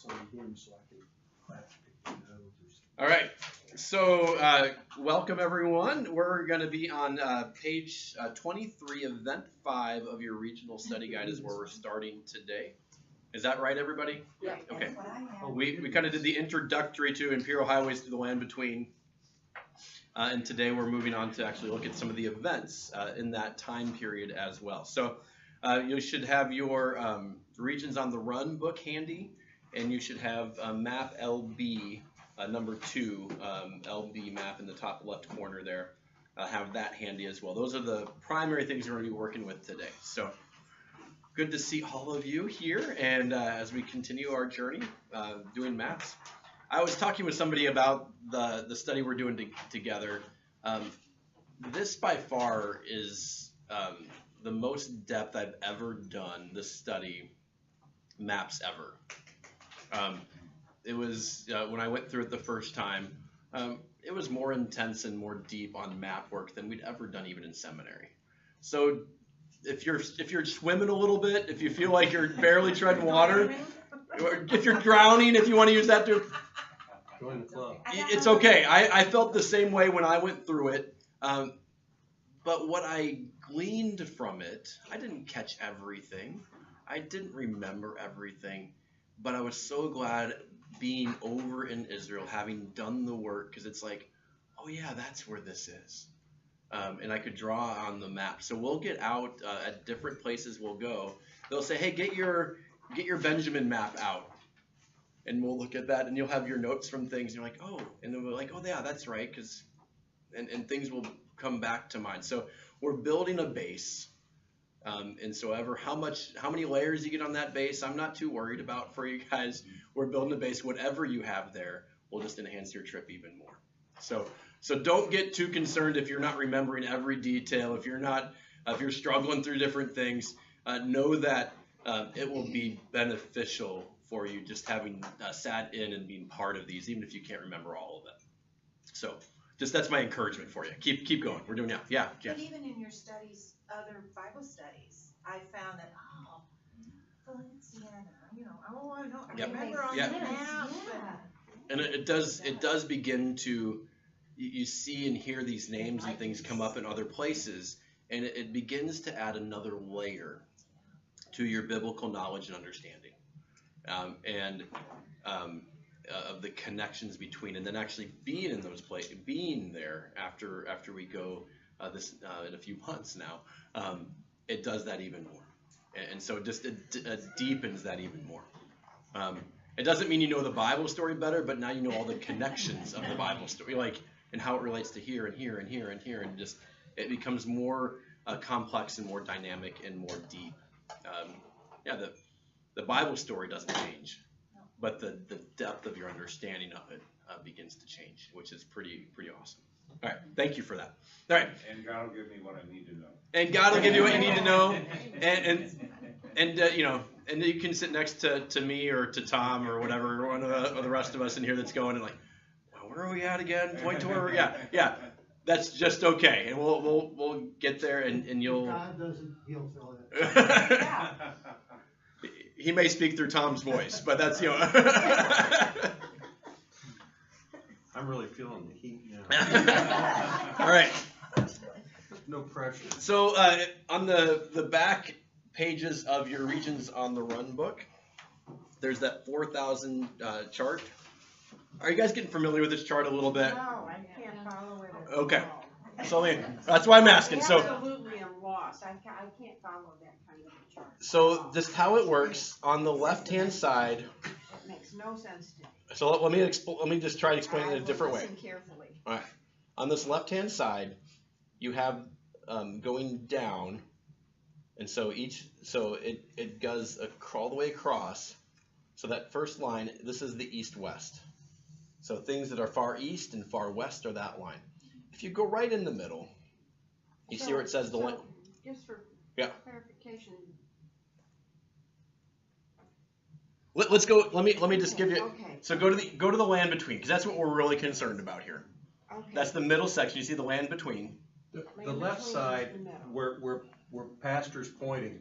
notes on him so I can take notes. All right. So welcome everyone. We're going to be on page 23, event 5 of your regional study guide is where we're starting today. Is that right, everybody? Yeah. Okay. We kind of did the introductory to Imperial Highways through the land between. And today we're moving on to actually look at some of the events in that time period as well. So you should have your Regions on the Run book handy, and you should have map LB number 2, LB map in the top left corner there. Have that handy as well. Those are the primary things we're going to be working with today. So good to see all of you here, and as we continue our journey doing maps. I was talking with somebody about the study we're doing together. This by far is the most depth I've ever done this study maps ever. It was when I went through it the first time, it was more intense and more deep on map work than we'd ever done even in seminary. So if you're swimming a little bit, if you feel like you're barely treading water, or if you're drowning, if you want to use that term, Join the club. it's okay. I felt the same way when I went through it. But what I gleaned from it, I didn't catch everything. I didn't remember everything. But I was so glad being over in Israel, having done the work, because it's like, oh yeah, that's where this is. And I could draw on the map. So we'll get out at different places we'll go. They'll say, hey, get your Benjamin map out. And we'll look at that, and you'll have your notes from things. And you're like, oh, and then we're like, oh yeah, that's right, because and things will come back to mind. So we're building a base, and so how many layers you get on that base, I'm not too worried about for you guys. We're building a base. Whatever you have there will just enhance your trip even more. So don't get too concerned if you're not remembering every detail. If you're struggling through different things, know that it will be beneficial for you just having sat in and being part of these, even if you can't remember all of it. So that's my encouragement for you. Keep going. We're doing now. Yeah, Jeff. But even in your studies, other Bible studies, I found that, Valenciana, I know, I remember on the map. And it does begin to, you see and hear these names and things come up in other places, and it begins to add another layer to your biblical knowledge and understanding. Of the connections between, and then actually being in those places, being there after we go this in a few months now, it does that even more, and so it deepens that even more. It doesn't mean you know the Bible story better, but now you know all the connections of the Bible story, like and how it relates to here and here and here and here, and just it becomes more complex and more dynamic and more deep. The Bible story doesn't change, but the depth of your understanding of it begins to change, which is pretty awesome. All right, thank you for that. All right. And God will give me what I need to know. And God will give you what you need to know, and you can sit next to me or to Tom or whatever, one of the rest of us in here that's going and like, well, where are we at again? Point to where we're at. Yeah. That's just okay, and we'll get there, and you'll. God doesn't, he'll fill it. He may speak through Tom's voice, but that's I'm really feeling the heat now. All right. No pressure. So on the back pages of your Regions on the Run book, there's that 4,000 chart. Are you guys getting familiar with this chart a little bit? No, I can't follow it. Okay. So that's why I'm asking. So absolutely, I'm lost. I can't follow that kind of a chart. So just how it works on the left-hand side. It makes no sense to me. So let me just try to explain it in a different way. Listen carefully. All right. On this left-hand side, you have going down, and so it goes all the way across. So that first line, this is the east-west. So things that are far east and far west are that line. If you go right in the middle, you see where it says the line. Just for clarification. Let's go. Let me just give you. Okay. So go to the land between, because that's what we're really concerned about here. Okay. That's the middle section. You see the land between. The left side, where Pastor's pointing,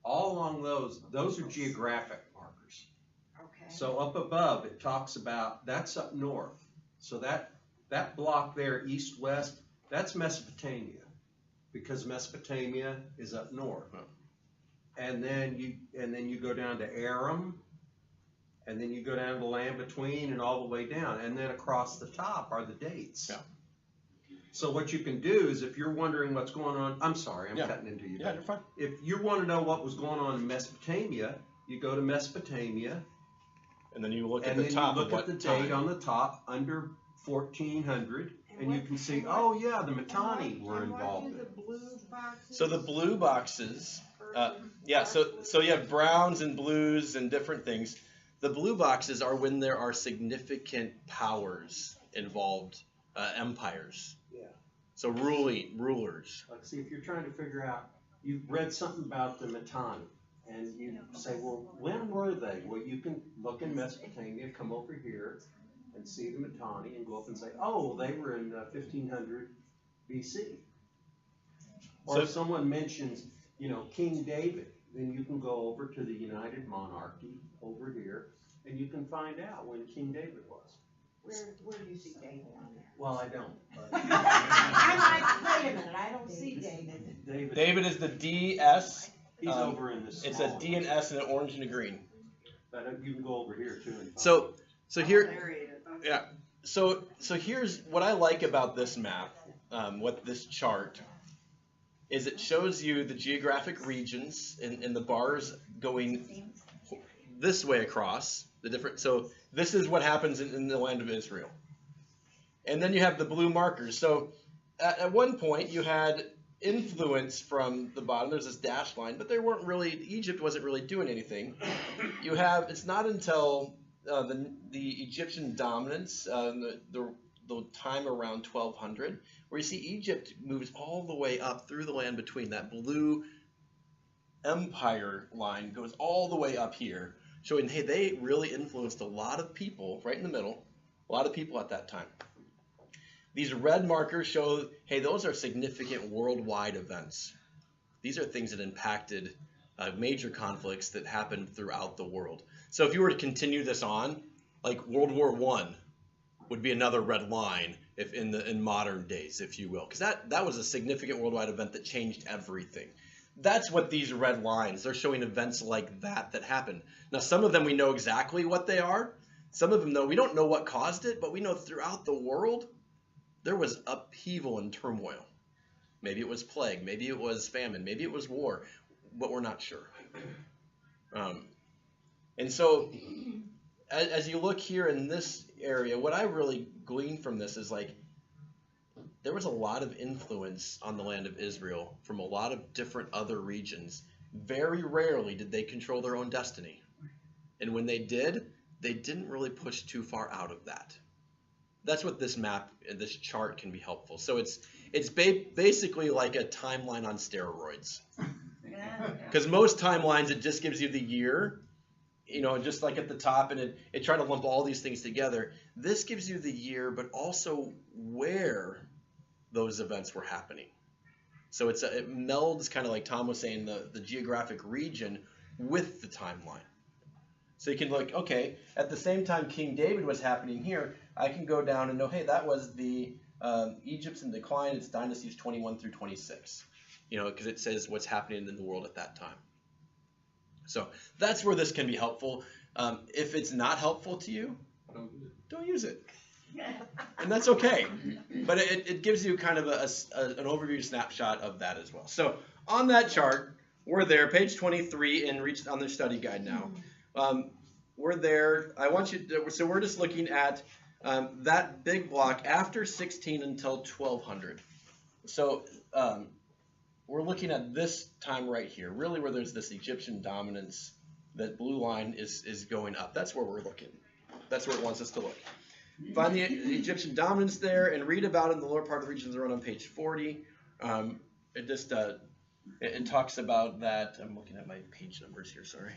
all along those are geographic markers. Okay. So up above, it talks about, that's up north. So that block there, east-west, that's Mesopotamia, because Mesopotamia is up north. And then you go down to Aram, and then you go down to the land between and all the way down. And then across the top are the dates. Yeah. So what you can do is, if you're wondering what's going on, I'm sorry, I'm cutting into you. Yeah, you're fine. If you want to know what was going on in Mesopotamia, you go to Mesopotamia, And then you look at and the then top you of look what at the time. date on the top under 1400, and you can see, And what- oh yeah, the Mitanni were involved in And it. what do the blue boxes? So the blue boxes, versus yeah, so dark you have browns and blues and different things. The blue boxes are when there are significant powers involved, empires. Yeah. So rulers. Like, see, if you're trying to figure out, you've read something about the Mitanni, and you say, well, when were they? Well, you can look in Mesopotamia, come over here, and see the Mitanni, and go up and say, oh, they were in 1500 BC. Or So- if someone mentions, King David, then you can go over to the United Monarchy over here, and you can find out when King David was. Where do you see David on there? Well, I don't. But I'm like, wait a minute, I don't see David. David is the DS. He's over in this. It's a D and S and an orange and a green. But you can go over here too. And So here, There he is. Okay. yeah. So here's what I like about this map, what this chart, is it shows you the geographic regions and the bars going this way across the different. So this is what happens in the land of Israel, and then you have the blue markers. So at one point you had influence from the bottom. There's this dashed line, but they weren't really. Egypt wasn't really doing anything. You have. It's not until the Egyptian dominance, the time around 1200, where you see Egypt moves all the way up through the land between. That blue empire line goes all the way up here, showing, hey, they really influenced a lot of people right in the middle, a lot of people at that time. These red markers show, hey, those are significant worldwide events. These are things that impacted major conflicts that happened throughout the world. So if you were to continue this on, like World War I would be another red line if in modern days, if you will, because that was a significant worldwide event that changed everything. That's what these red lines, they're showing events like that happened. Now, some of them we know exactly what they are. Some of them, though, we don't know what caused it, but we know throughout the world, there was upheaval and turmoil. Maybe it was plague, maybe it was famine, maybe it was war, but we're not sure. And so, as you look here in this area, what I really glean from this is like, there was a lot of influence on the land of Israel from a lot of different other regions. Very rarely did they control their own destiny. And when they did, they didn't really push too far out of that. That's what this map and this chart can be helpful. So it's basically like a timeline on steroids. Because most timelines, it just gives you the year, just like at the top, and it tried to lump all these things together. This gives you the year, but also where those events were happening. So it melds, kind of like Tom was saying, the geographic region with the timeline. So you can look, okay, at the same time King David was happening here, I can go down and know, hey, that was the Egypt's in decline, its dynasties 21 through 26. Because it says what's happening in the world at that time. So that's where this can be helpful. If it's not helpful to you, don't use it. And that's okay. But it gives you kind of an overview snapshot of that as well. So on that chart, we're there, page 23, and reached on the study guide now. We're there. I want you to, so we're just looking at that big block after 16 until 1200. So we're looking at this time right here, really where there's this Egyptian dominance. That blue line is going up. That's where we're looking. That's where it wants us to look. Find the Egyptian dominance there and read about it in the lower part of the regions around on page 40. It just it talks about that. I'm looking at my page numbers here, sorry.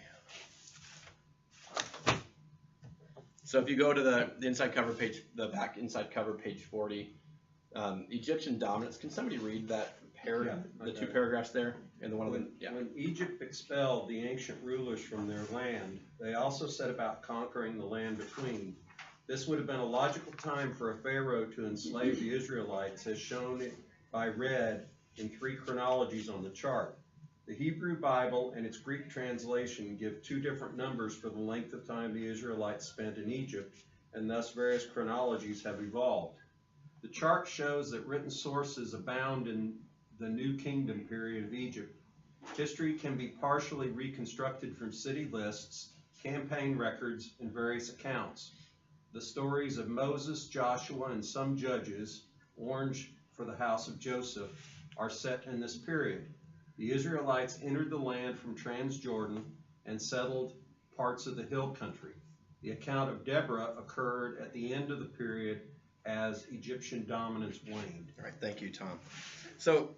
So if you go to the inside cover page, the back inside cover, page 40, Egyptian dominance. Can somebody read that the two paragraphs there, and the one of them, yeah. When Egypt expelled the ancient rulers from their land, they also set about conquering the land between. This would have been a logical time for a pharaoh to enslave the Israelites, as shown by red in 3 chronologies on the chart. The Hebrew Bible and its Greek translation give 2 different numbers for the length of time the Israelites spent in Egypt, and thus various chronologies have evolved. The chart shows that written sources abound in the New Kingdom period of Egypt. History can be partially reconstructed from city lists, campaign records, and various accounts. The stories of Moses, Joshua, and some judges, orange for the house of Joseph, are set in this period. The Israelites entered the land from Transjordan and settled parts of the hill country. The account of Deborah occurred at the end of the period as Egyptian dominance waned. All right, thank you, Tom. So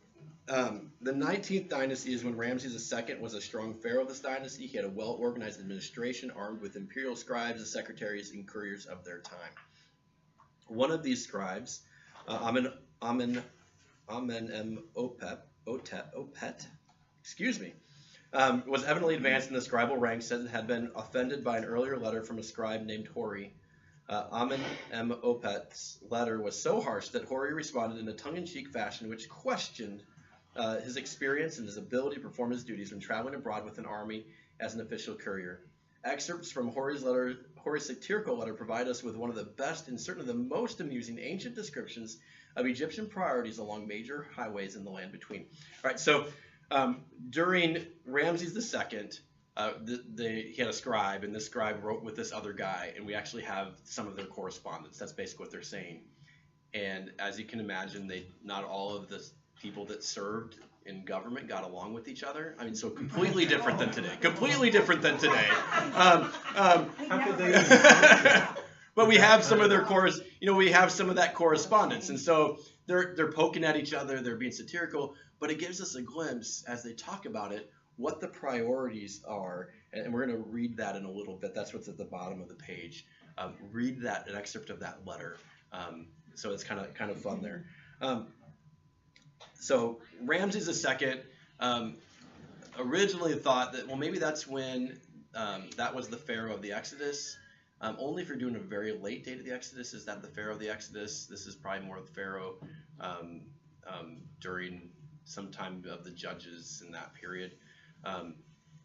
the 19th dynasty is when Ramses II was a strong pharaoh of this dynasty. He had a well-organized administration armed with imperial scribes, the secretaries, and couriers of their time. One of these scribes, Amenemopet, was evidently advanced in the scribal ranks and had been offended by an earlier letter from a scribe named Hori. Amenemopet's letter was so harsh that Hori responded in a tongue-in-cheek fashion which questioned his experience and his ability to perform his duties when traveling abroad with an army as an official courier. Excerpts from Hori's satirical letter provide us with one of the best and certainly the most amusing ancient descriptions of Egyptian priorities along major highways in the land between. All right, so during Ramses II, he had a scribe, and this scribe wrote with this other guy, and we actually have some of their correspondence. That's basically what they're saying. And as you can imagine, not all of the people that served in government got along with each other. I mean, so completely different than today. Completely different than today. How could they? But we have some of their we have some of that correspondence, and so they're poking at each other. They're being satirical, but it gives us a glimpse as they talk about it what the priorities are, and we're going to read that in a little bit. That's what's at the bottom of the page. Read that, an excerpt of that letter. So it's kind of fun there. So Ramses II originally thought that, well, maybe that's when that was the Pharaoh of the Exodus. Only if you're doing a very late date of the Exodus is that the Pharaoh of the Exodus. This is probably more the Pharaoh during some time of the Judges in that period.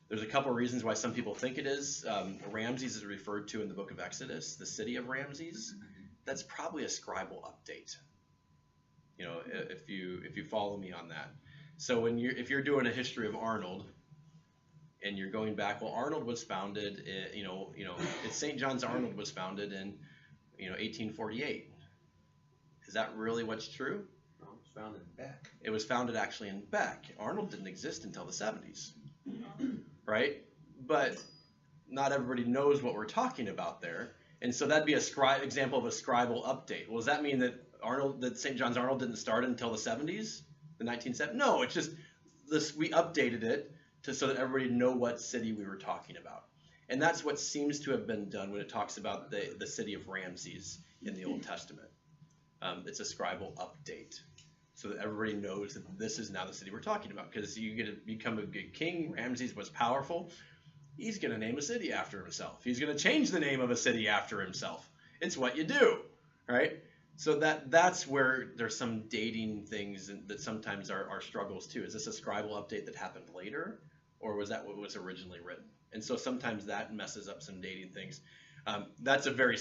There's a couple of reasons why some people think it is. Ramses is referred to in the book of Exodus, the city of Ramses. That's probably a scribal update. You know, if you follow me on that. So if you're doing a history of Arnold, and you're going back, well, Arnold was founded, it's St. John's Arnold was founded in, 1848. Is that really what's true? No, it was founded in Beck. It was founded actually in Beck. Arnold didn't exist until the 70s, right? But not everybody knows what we're talking about there, and so that'd be a example of a scribal update. Well, does that mean that St. John's Arnold didn't start until the 70s, the 1970s? No, it's just we updated it so that everybody know what city we were talking about. And that's what seems to have been done when it talks about the city of Ramses in the Old Testament. It's a scribal update so that everybody knows that this is now the city we're talking about. Because you get to become a good king. Ramses was powerful. He's going to name a city after himself. He's going to change the name of a city after himself. It's what you do, right? So that's where there's some dating things that sometimes are struggles too. Is this a scribal update that happened later, or was that what was originally written? And so sometimes that messes up some dating things. That's a very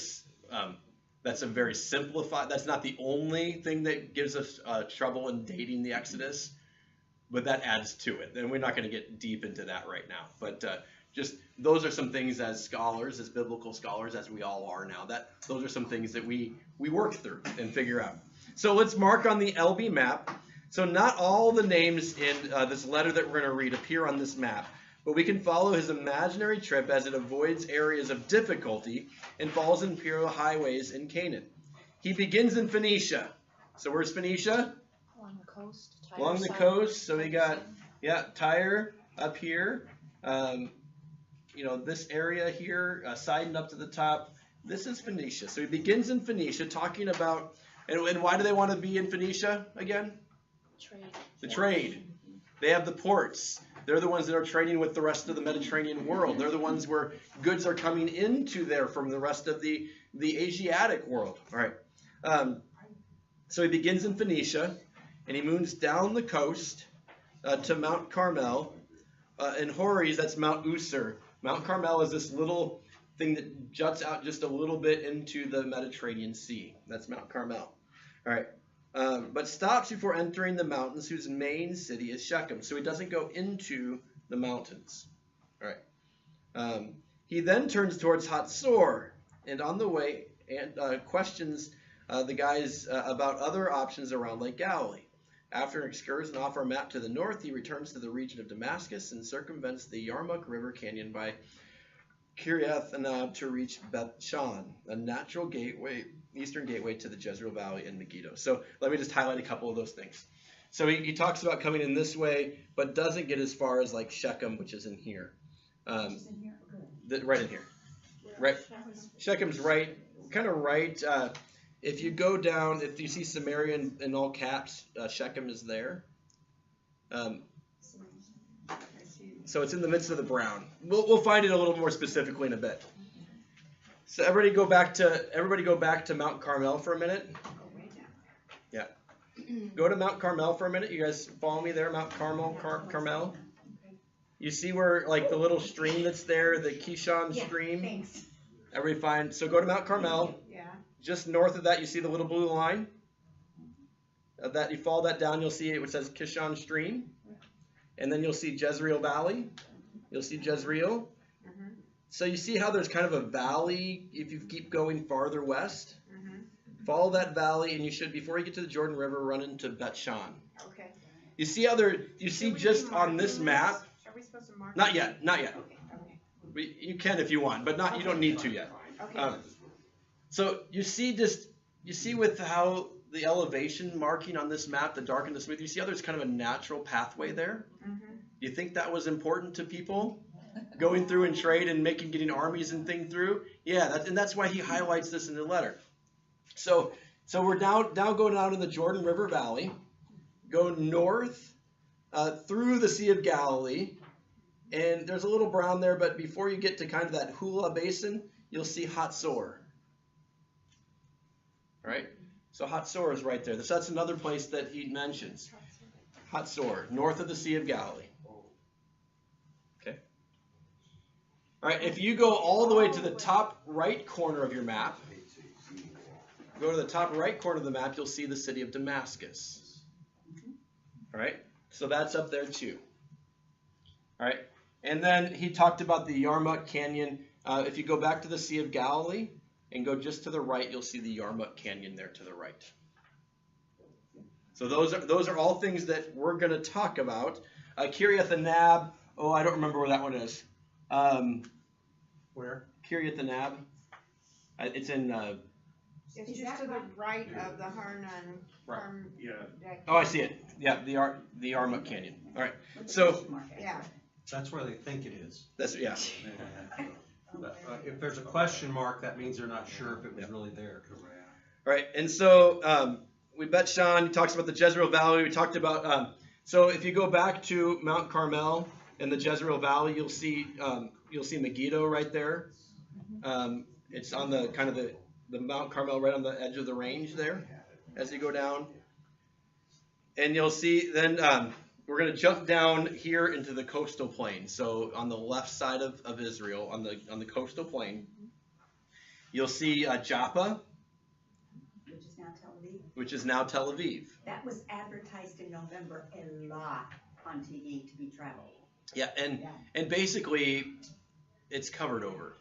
simplified. That's not the only thing that gives us trouble in dating the Exodus, but that adds to it. And we're not going to get deep into that right now. But just those are some things as scholars, as biblical scholars, as we all are now. Those are some things that we work through and figure out. So let's mark on the LB map. So not all the names in this letter that we're going to read appear on this map, but we can follow his imaginary trip as it avoids areas of difficulty and follows imperial highways in Canaan. He begins in Phoenicia. So where's Phoenicia? Along the coast. Along the coast. So we got, Tyre up here. This area here, siding up to the top. This is Phoenicia. So he begins in Phoenicia talking about, and why do they want to be in Phoenicia again? The trade. They have the ports. They're the ones that are trading with the rest of the Mediterranean world. They're the ones where goods are coming into there from the rest of the Asiatic world. All right. So he begins in Phoenicia, and he moves down the coast to Mount Carmel. In Hores, that's Mount Usur. Mount Carmel is this little thing that juts out just a little bit into the Mediterranean Sea. That's Mount Carmel. All right. But stops before entering the mountains, whose main city is Shechem. So he doesn't go into the mountains. All right. He then turns towards Hatzor, and on the way questions the guys about other options around Lake Galilee. After an excursion off our map to the north, he returns to the region of Damascus and circumvents the Yarmouk River Canyon by Kiriath Anab to reach Beth Shan, a natural gateway, eastern gateway to the Jezreel Valley and Megiddo. So let me just highlight a couple of those things. So he talks about coming in this way, but doesn't get as far as like Shechem, which is in here. Right in here. Right. Shechem's right, kind of right. If you go down, if you see Samaria in all caps, Shechem is there. So it's in the midst of the brown. We'll find it a little more specifically in a bit. So everybody go back to Mount Carmel for a minute. Yeah. Go to Mount Carmel for a minute. You guys follow me there, Mount Carmel. You see where like the little stream that's there, the Kishon stream? Thanks. Everybody fine. So go to Mount Carmel. Yeah. Just north of that, you see the little blue line. That you follow that down, you'll see it says Kishon Stream, and then you'll see Jezreel Valley. You'll see Jezreel. Mm-hmm. So you see how there's kind of a valley if you keep going farther west. Mm-hmm. Follow that valley, and you should, before you get to the Jordan River, run into Bet Shan. Okay. You see how there? You see just on this map. Are we supposed to mark? Not yet. Not yet. Okay. You can if you want, but not. You don't need to yet. Okay. So you see with how the elevation marking on this map, the dark and the smooth, you see how there's kind of a natural pathway there? Mm-hmm. You think that was important to people going through and trade and getting armies and things through? Yeah, that's why he highlights this in the letter. So we're now going down in the Jordan River Valley, go north through the Sea of Galilee, and there's a little brown there, but before you get to kind of that Hula Basin, you'll see Hatzor. All right, so Hatzor is right there. So that's another place that he mentions. Hatzor, north of the Sea of Galilee. Okay. All right, if you go all the way to the top right corner of your map, go to the top right corner of the map, you'll see the city of Damascus. All right, so that's up there too. All right, and then he talked about the Yarmouk Canyon. If you go back to the Sea of Galilee and go just to the right, you'll see the Yarmouk Canyon there to the right. So those are all things that we're going to talk about. Kiriath Anab, I don't remember where that one is. Where? Kiriath Anab. It's in... It's just to the right of the Harnan. Right. Yeah. Oh, I see it. Yeah, the Yarmouk Canyon. All right. So Yeah. That's where they think it is. that's yeah. But, if there's a question mark, that means they're not sure if it was really there. All right. And so we bet Sean. He talks about the Jezreel Valley. We talked about. So if you go back to Mount Carmel and the Jezreel Valley, you'll see Megiddo right there. It's on the kind of the Mount Carmel right on the edge of the range there as you go down. And you'll see then we're going to jump down here into the coastal plain. So on the left side of Israel, on the coastal plain, you'll see Joppa, which is now Tel Aviv. That was advertised in November a lot on TV to be traveled. Yeah, and basically it's covered over.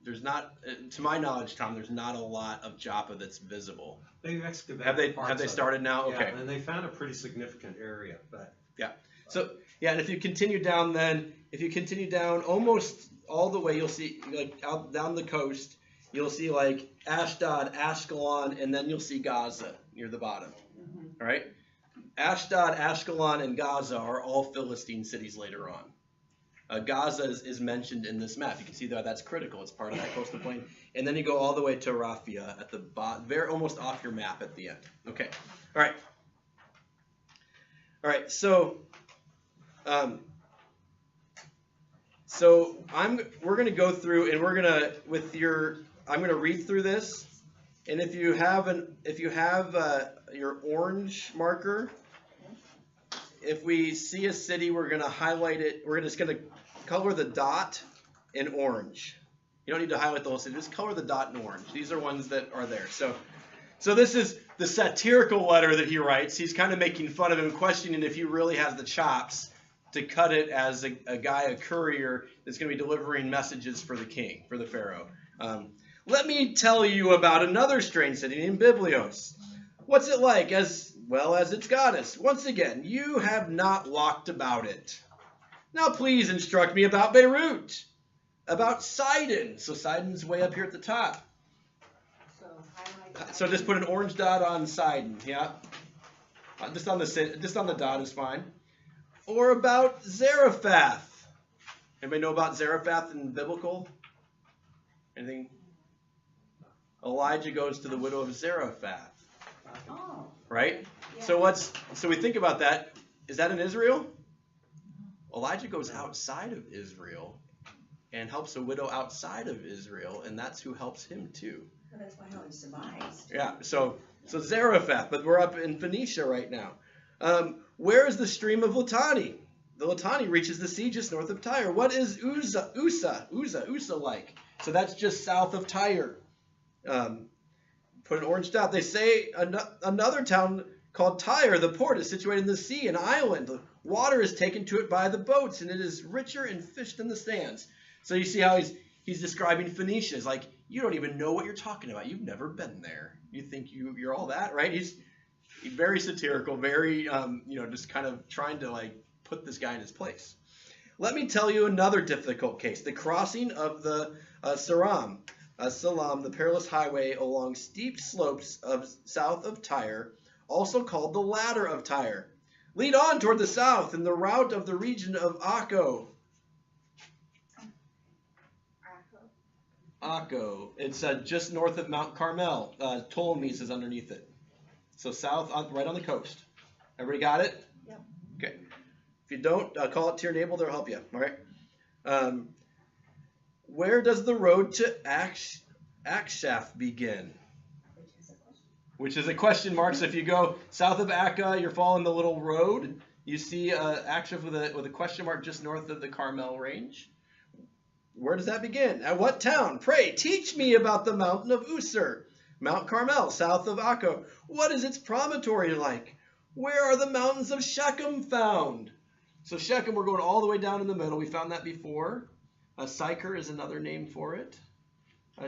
There's not, to my knowledge, Tom, there's not a lot of Joppa that's visible. They've excavated. Have they started now? Okay. Yeah, and they found a pretty significant area, but. Yeah. So yeah, and if you continue down, almost all the way, you'll see like out down the coast, you'll see like Ashdod, Ashkelon, and then you'll see Gaza near the bottom. Mm-hmm. All right. Ashdod, Ashkelon, and Gaza are all Philistine cities later on. Gaza is mentioned in this map. You can see that's critical. It's part of that coastal plain. And then you go all the way to Raphia at the bottom, very almost off your map at the end. Okay. All right. All right, so we're gonna go through and I'm gonna read through this, and if you have your orange marker, if we see a city, we're gonna highlight it. We're just gonna color the dot in orange. You don't need to highlight the whole city. Just color the dot in orange. These are ones that are there. So this is the satirical letter that he writes. He's kind of making fun of him, questioning if he really has the chops to cut it as a courier that's going to be delivering messages for the king, for the pharaoh. Let me tell you about another strange city named Biblios. What's it like? As well as its goddess. Once again, you have not walked about it. Now please instruct me about Beirut, about Sidon. So Sidon's way up here at the top. So highlight. So just put an orange dot on Sidon, yeah? Just on the dot is fine. Or about Zarephath. Anybody know about Zarephath in biblical? Anything? Elijah goes to the widow of Zarephath. Oh. Right? Yeah. So we think about that. Is that in Israel? Elijah goes outside of Israel and helps a widow outside of Israel, and that's who helps him too. Well, that's why how he survives. Yeah, so Zarephath, but we're up in Phoenicia right now. Where is the stream of Litani? The Litani reaches the sea just north of Tyre. What is Usa like? So that's just south of Tyre. Put an orange dot. They say another town called Tyre, the port, is situated in the sea, an island. The water is taken to it by the boats, and it is richer in fish than the sands. So you see how he's describing Phoenicia. It's like, you don't even know what you're talking about. You've never been there. You think you're all that, right? He's very satirical, very, just kind of trying to like put this guy in his place. Let me tell you another difficult case. The crossing of the Salam, the perilous highway along steep slopes south of Tyre, also called the Ladder of Tyre. Lead on toward the south in the route of the region of Akko. Akko. It's just north of Mount Carmel. Ptolemy's is underneath it. So south, right on the coast. Everybody got it? Yep. Okay. If you don't, call it to your neighbor. They'll help you. All right. Where does the road to Akshaf begin? Which is a question mark. So if you go south of Akka, you're following the little road. You see Akshaf with a question mark just north of the Carmel range. Where does that begin? At what town? Pray, teach me about the mountain of Usur, Mount Carmel, south of Akko. What is its promontory like? Where are the mountains of Shechem found? So Shechem, we're going all the way down in the middle. We found that before. Sychar is another name for it.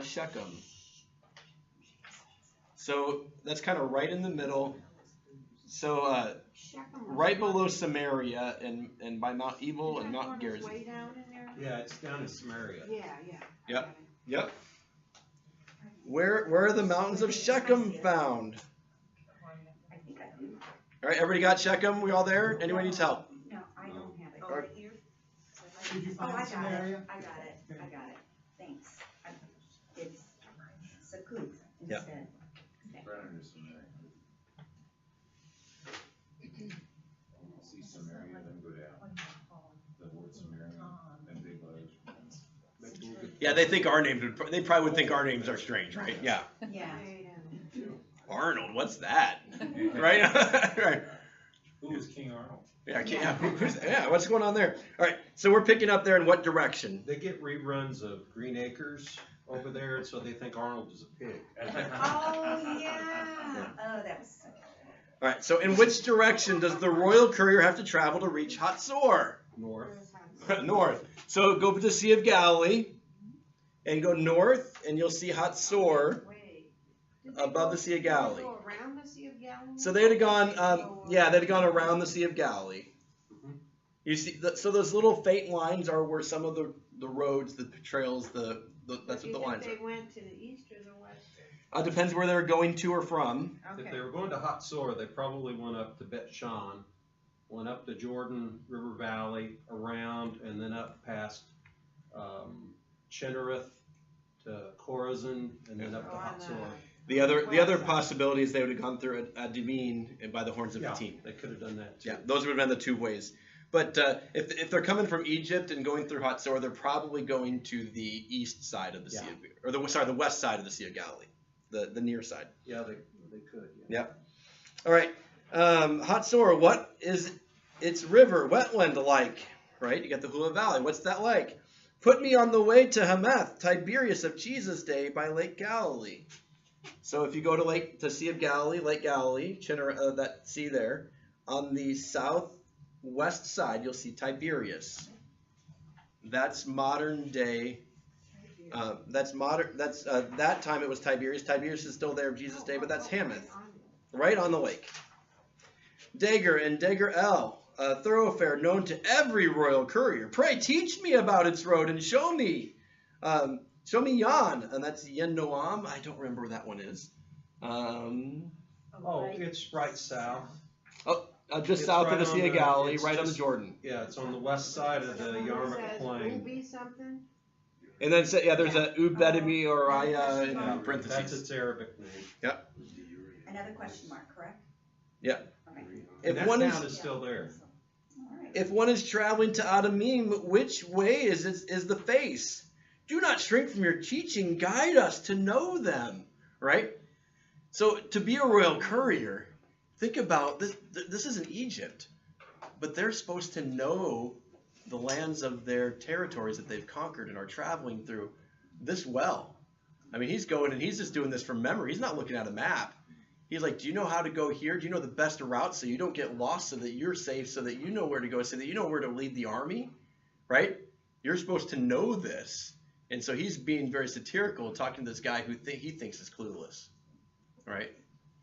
Shechem. So that's kind of right in the middle. So right below Samaria and by Mount Ebal and Mount Gerizim. Way down in there? Yeah, it's down in Samaria. Yeah. Yep. Yep. Where are the mountains of Shechem found? I think I do. All right, everybody got Shechem? We all there? Anyone needs help? No, I don't have it. Oh, right here? Did you Oh, I find got Samaria? it, I got it. Thanks. It's Sukkot Yeah. instead. Right under Samaria. See Samaria, then go down. The word Samaria, then big letters. Yeah, they think our names they probably would think our names are strange, right? Yeah. Yeah. Arnold, what's that? Right? Right. Who was King Arnold? Yeah, what's going on there? All right, so we're picking up there in what direction? They get reruns of Green Acres over there, so they think Arnold is a pig. Oh, yeah. Oh, that was so. All right, so in which direction does the royal courier have to travel to reach Hatzor? North. North. So go to the Sea of Galilee and go north, and you'll see Hatzor Wait. above the Sea of Galilee. Go around the Sea of Galilee? So they'd have gone, they'd have gone around the Sea of Galilee. You see, so those little faint lines are where some of the roads, the trails, that's what the lines They are. went to the east or the west? Depends where they're going to or from. If they were going to Hatzor, they probably went up to Bet Shan, went up the Jordan River Valley, around, and then up past Chinnereth to Chorazin, and then up to On Hatzor. The other possibility is they would have gone through Adivin and by the horns of Yeah, Fatim. they could have done that too. Yeah, those would have been the two ways. But if they're coming from Egypt and going through Hatzor, they're probably going to the east side of the Sea of, or the west side of the Sea of Galilee, the near side. Yeah, they could. Yeah. Yep. All right. Hatzor, what is its river wetland like? Right. You got the Hula Valley. What's that like? Put me on the way to Hamath, Tiberias of Jesus' day by Lake Galilee. So if you go to Sea of Galilee, Lake Galilee, that sea there, on the southwest side, you'll see Tiberias. That's modern day. That time it was Tiberias. Tiberias is still there of Jesus' day, but that's Hamath, right on the lake. Dager and Dager El, a thoroughfare known to every royal courier. Pray teach me about its road and show me. Show me Yan, and that's Yen Noam. I don't remember where that one is. It's right south. Just It's south right of the on Sea of the- Galilee, it's right on the just- Jordan. Yeah, it's on the west side of the Yarmouk Plain. Ruby something? And then there's a Ubedemi or Aya in That's parentheses. its Arabic name. Another question mark, correct? Yeah. Okay. And If that one town is is still there. All right. If one is traveling to Adamim, which way is the face? Do not shrink from your teaching. Guide us to know them. Right? So to be a royal courier, think about this. This isn't Egypt, but they're supposed to know the lands of their territories that they've conquered and are traveling through this well. I mean, he's going and he's just doing this from memory. He's not looking at a map. He's like, do you know how to go here? Do you know the best route so you don't get lost, so that you're safe, so that you know where to go, so that you know where to lead the army, right? You're supposed to know this. And so he's being very satirical, talking to this guy who he thinks is clueless, right?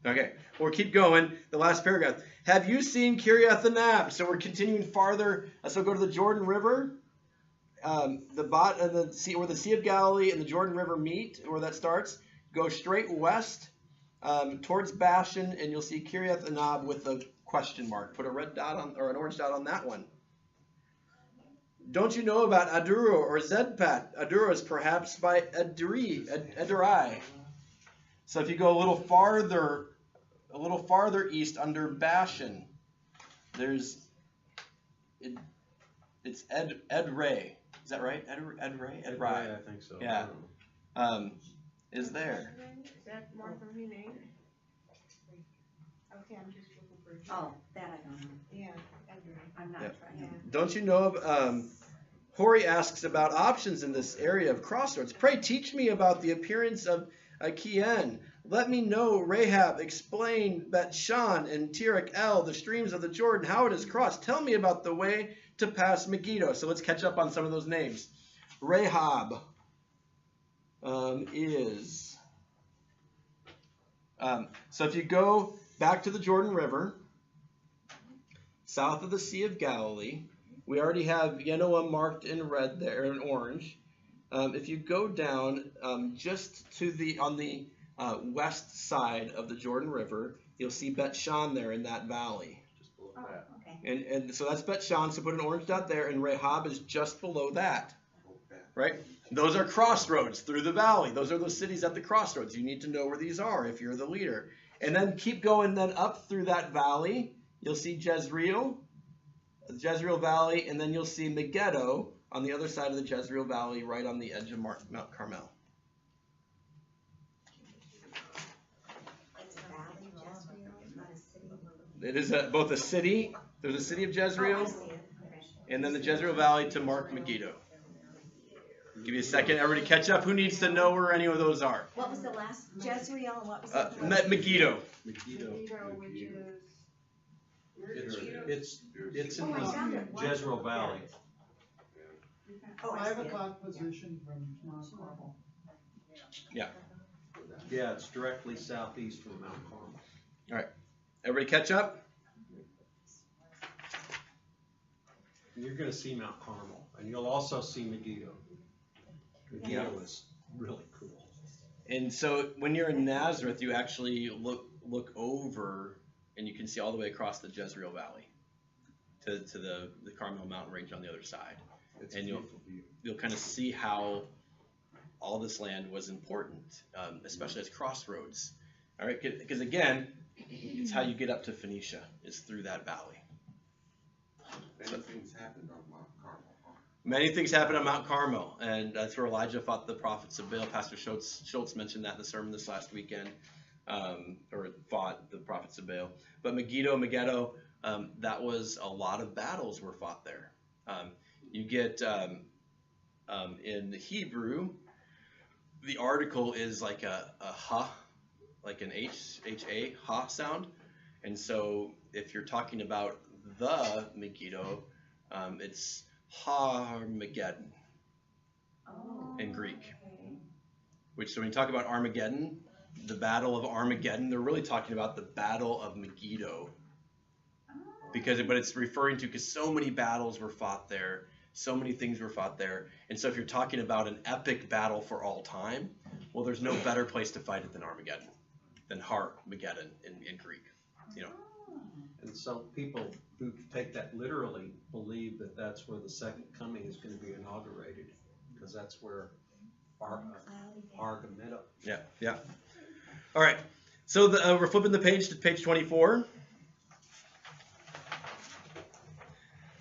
Okay, we'll keep going. The last paragraph. Have you seen Kiriath Anab? So we're continuing farther. So go to the Jordan River, where the Sea of Galilee and the Jordan River meet, where that starts. Go straight west towards Bashan, and you'll see Kiriath Anab with a question mark. Put a red dot on or an orange dot on that one. Don't you know about Aduro or Zedpat? Aduro is perhaps by Edurai. So if you go a little farther east under Bashan, it's Edrei. Is that right? Edrei. I think so. Yeah. Is there? Is that more from your name? Okay, I'm just looking for. Oh, that I don't know. Yeah, Edward. I'm not Yep. trying. Don't you know of, Hori asks about options in this area of crossroads. Pray teach me about the appearance of Kien. Let me know, Rahab, explain Bet-Shan and Tirek El, the streams of the Jordan, how it is crossed. Tell me about the way to pass Megiddo. So let's catch up on some of those names. Rahab so if you go back to the Jordan River, south of the Sea of Galilee, we already have Yenoah marked in red there, in orange. If you go down just to on the west side of the Jordan River, you'll see Bet-Shan there in that valley. Just below Oh, that. okay. And so that's Bet-Shan, so put an orange dot there, and Rahab is just below that, right? Those are crossroads through the valley. Those are those cities at the crossroads. You need to know where these are if you're the leader. And then keep going then up through that valley. You'll see Jezreel Valley, and then you'll see Megiddo on the other side of the Jezreel Valley, right on the edge of Mount Carmel. It's a valley, Jezreel, not a city. It is both a city. There's a city of Jezreel, Oh, I see it. Okay. and then the Jezreel Valley to mark Megiddo. Give you a second, everybody catch up. Who needs to know where any of those are? What was the last, Jezreel, and what was the? Megiddo. Megiddo. Which is. It's in Oh, I found it. the Jezreel Valley. Oh, I 5 see it. o'clock position from Mount Carmel. Yeah, it's directly southeast from Mount Carmel. Everybody catch up? You're going to see Mount Carmel, and you'll also see Megiddo. Megiddo is really cool. And so when you're in Nazareth, you actually look over, and you can see all the way across the Jezreel Valley to the Carmel mountain range on the other side. It's And a beautiful view. You'll kind of see how all this land was important, especially as crossroads. All right, because again, it's how you get up to Phoenicia, is through that valley. Many things happened on Mount Carmel. Many things happened on Mount Carmel, and that's where Elijah fought the prophets of Baal. Pastor Schultz mentioned that in the sermon this last weekend, or fought the prophets of Baal. But Megiddo, that was a lot of battles were fought there. You get in the Hebrew, the article is like a ha, like an H-A, ha sound. And so if you're talking about the Megiddo, it's Harmageddon in Greek. Which, so when you talk about Armageddon, the battle of Armageddon, they're really talking about the battle of Megiddo. But it's referring to, because so many battles were fought there, so many things were fought there. And so if you're talking about an epic battle for all time, well, there's no better place to fight it than Armageddon, than Harmageddon in Greek. You know. And some people who take that literally believe that that's where the second coming is going to be inaugurated, because that's where Armageddon. Yeah. All right. So we're flipping the page to page 24.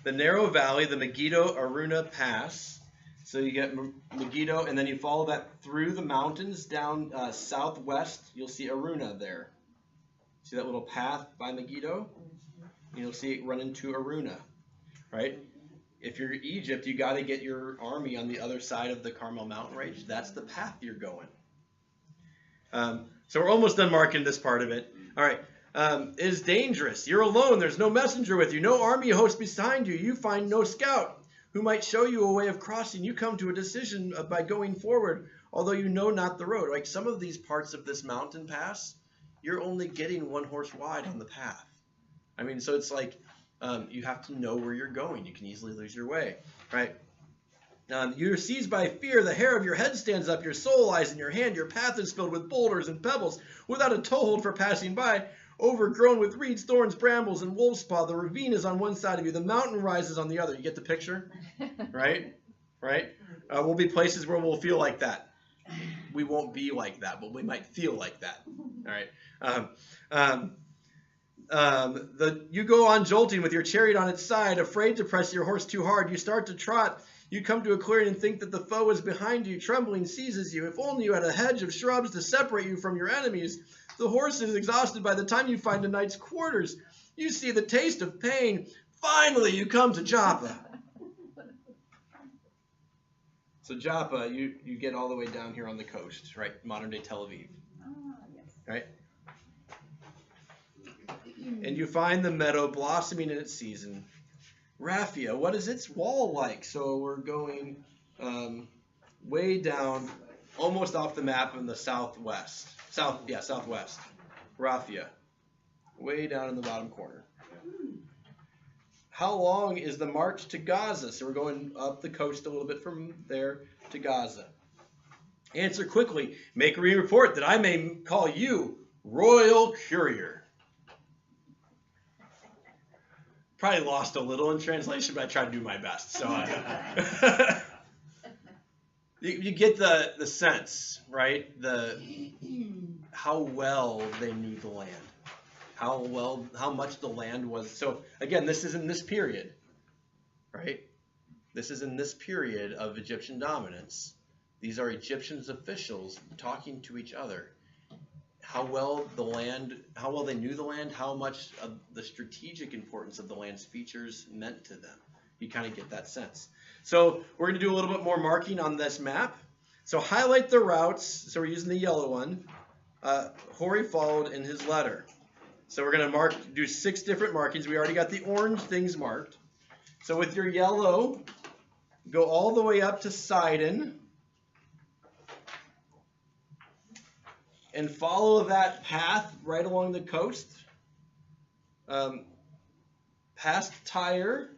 The narrow valley, the Megiddo Aruna Pass. So you get Megiddo, and then you follow that through the mountains down southwest. You'll see Aruna there. See that little path by Megiddo? You'll see it run into Aruna, right? If you're Egypt, you got to get your army on the other side of the Carmel mountain range. That's the path you're going. So we're almost done marking this part of it. All right. It is dangerous. You're alone. There's no messenger with you. No army host behind you. You find no scout who might show you a way of crossing. You come to a decision by going forward, although you know not the road. Like some of these parts of this mountain pass, you're only getting one horse wide on the path. I mean, so it's like you have to know where you're going. You can easily lose your way, right? You're seized by fear. The hair of your head stands up. Your soul lies in your hand. Your path is filled with boulders and pebbles, without a toehold for passing by, overgrown with reeds, thorns, brambles, and wolf's paw. The ravine is on one side of you. The mountain rises on the other. You get the picture? Right? We'll be places where we'll feel like that. We won't be like that, but we might feel like that. All right? You go on jolting with your chariot on its side, afraid to press your horse too hard. You start to trot. You come to a clearing and think that the foe is behind you. Trembling seizes you. If only you had a hedge of shrubs to separate you from your enemies. The horse is exhausted by the time you find a night's quarters. You see the taste of pain. Finally, you come to Joppa. So Joppa, you get all the way down here on the coast, right? Modern-day Tel Aviv. Yes. Right? And you find the meadow blossoming in its season. Raphia, what is its wall like? So we're going way down, almost off the map in the southwest. Southwest. Raphia, way down in the bottom corner. How long is the march to Gaza? So we're going up the coast a little bit from there to Gaza. Answer quickly. Make a report that I may call you royal courier. Probably lost a little in translation, but I tried to do my best. So you get the sense, right? How well they knew the land, how much the land was. So again, this is in this period, right? This is in this period of Egyptian dominance. These are Egyptian officials talking to each other. How well they knew the land, how much of the strategic importance of the land's features meant to them. You kind of get that sense. So we're going to do a little bit more marking on this map. So highlight the routes. So we're using the yellow one. Hori followed in his letter. So we're going to do 6 different markings. We already got the orange things marked. So with your yellow, go all the way up to Sidon. And follow that path right along the coast, past Tyre.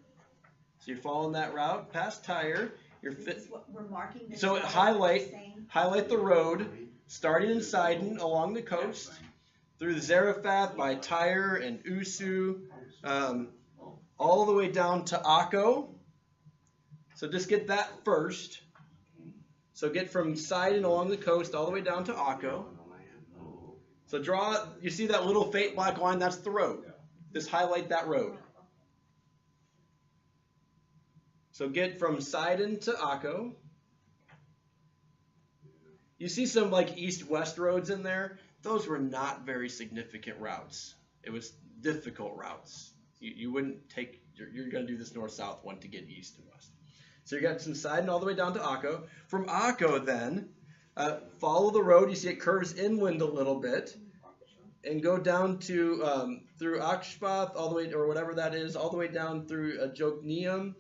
So you're following that route, past Tyre. This is what we're marking. This So highlight the road, starting in Sidon along the coast, through Zarephath by Tyre and Usu, all the way down to Akko. So just get that first. So get from Sidon along the coast all the way down to Akko. So draw, you see that little faint black line? That's the road. Just highlight that road. So get from Sidon to Akko. You see some like east-west roads in there. Those were not very significant routes. It was difficult routes. You wouldn't take, you're going to do this north-south one to get east and west. So you got some Sidon all the way down to Akko. From Akko then, follow the road. You see it curves inland a little bit. And go down to, through Akshbath, all the way, or whatever that is, all the way down through Jokneam,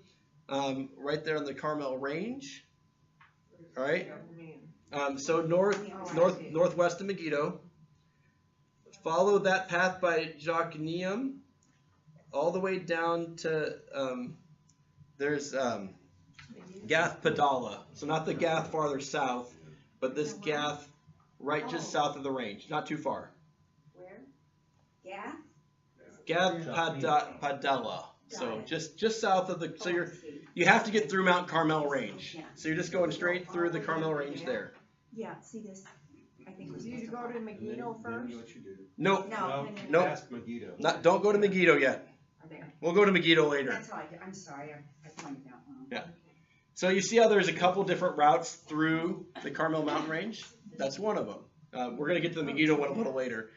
right there on the Carmel range. All right? So northwest of Megiddo. Follow that path by Jokneam all the way down to, there's Gath Padala. So not the Gath farther south, but this Gath right just south of the range, not too far. Where? Yeah? Gath Padala. So just south of the, so you have to get through Mount Carmel range. So you're just going straight through the Carmel range there. Yeah, see this? I think we're Do supposed you to go to Megiddo first? What you do. Nope. No. Nope. Ask Megiddo. Don't go to Megiddo yet. Okay. We'll go to Megiddo later. That's all I did. I'm sorry, I pointed out wrong. Yeah. So you see how there's a couple different routes through the Carmel mountain range? That's one of them. We're going to get to the Megiddo one a little later.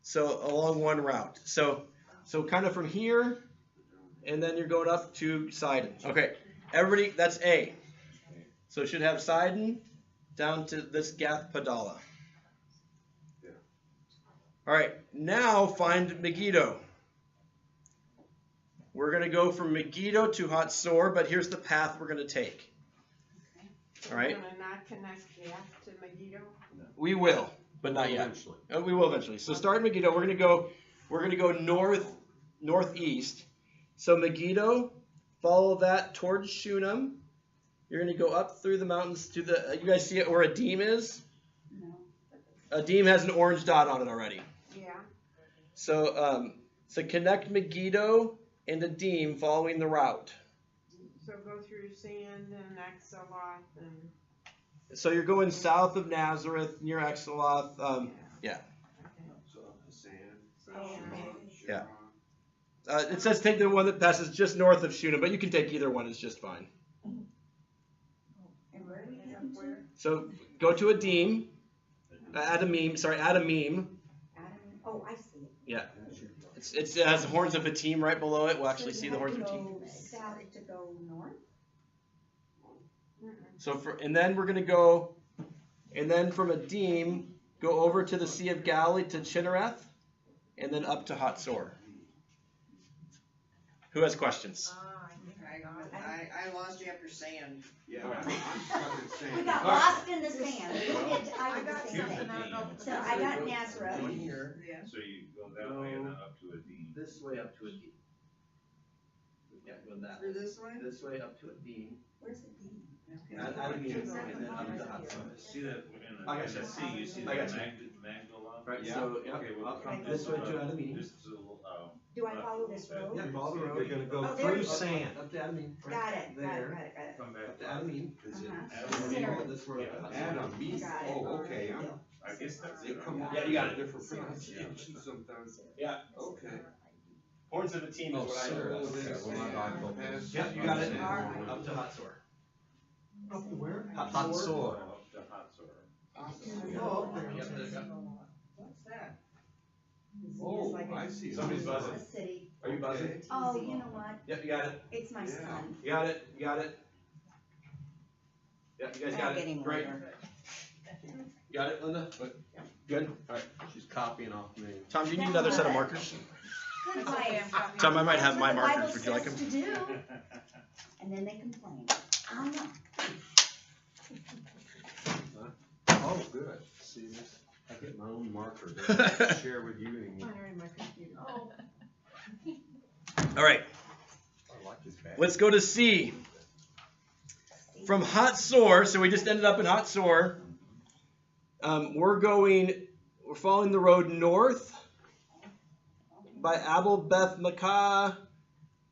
So along one route. So kind of from here, and then you're going up to Sidon. Okay, everybody, that's A. So it should have Sidon down to this Gath Padala. All right, now find Megiddo. We're going to go from Megiddo to Hatzor, but here's the path we're going to take. All right? We're going to not connect Gath to Megiddo? We will, but not yet. Eventually. We will eventually. So start in Megiddo. We're going to go northeast. So Megiddo, follow that towards Shunem. You're going to go up through the mountains to the. You guys see it where Adim is? No. Adim has an orange dot on it already. Yeah. So connect Megiddo and Adim following the route. So go through Sand and Exaloth and. So you're going south of Nazareth near Exaloth. Yeah. Yeah. It says take the one that passes just north of Shunem, but you can take either one. It's just fine. And where are we getting to? So go to Adim. Adamim. Adam, oh, I see it. Yeah. It has the horns of Atim right below it. We'll actually So see you the have horns of to Atim. go south to go north? So and then we're gonna go, and then from Adim go over to the Sea of Galilee to Chinnereth, and then up to Hatzor. Who has questions? I lost you after sand. Yeah. We got lost in the sand. I got the same thing. So I got Nazareth. So you go that way and then up to Adim. This way up to Adim. Yeah, go that Through this way? This way up to Adim. Where's the D? Adim, and then up to Hatzor. See that I got in you. the sea, you see I that got you. Magdala? Right. Yeah. So Okay, well, up Can I this way to Adim. Just to, Do I follow this road? Yeah, follow the road. You're gonna go Oh, there through we go. sand. Up to Adim. Got it, There. got it. come back. Up to Adim. Uh-huh. This road. Adam, Got it. oh, okay. I guess that's They it. come up Yeah, you got it. different pronunciations sometimes. Yeah. Okay. Horns of Atim is Oh, what I so heard. this is Untitled Pass. Yep, you got it. Alright. Up to Hatzor. Up to where? Hatzor. Up to Hatzor. Oh, up there. Yep, there you go. What's that? Oh, I see. Somebody's buzzing. A city. Are you buzzing? Okay. Oh, you know what? Yep, you got it. It's my Yeah. son. You got it. You got it. Yep, you guys got I'll get it. him Great. later. You got it, Linda? Good? All right. She's copying off me. Tom, do you need another set of markers? Good wife. Tom, I might have That's my what the Bible markers. Would you like them? says to do. And then they complain. I don't know. Oh, good. See, I get my own marker to share with you. And All right. I like this bag. Let's go to C. From Hatzor, so we just ended up in Hatzor. We're following the road north by Abel Beth Makkah,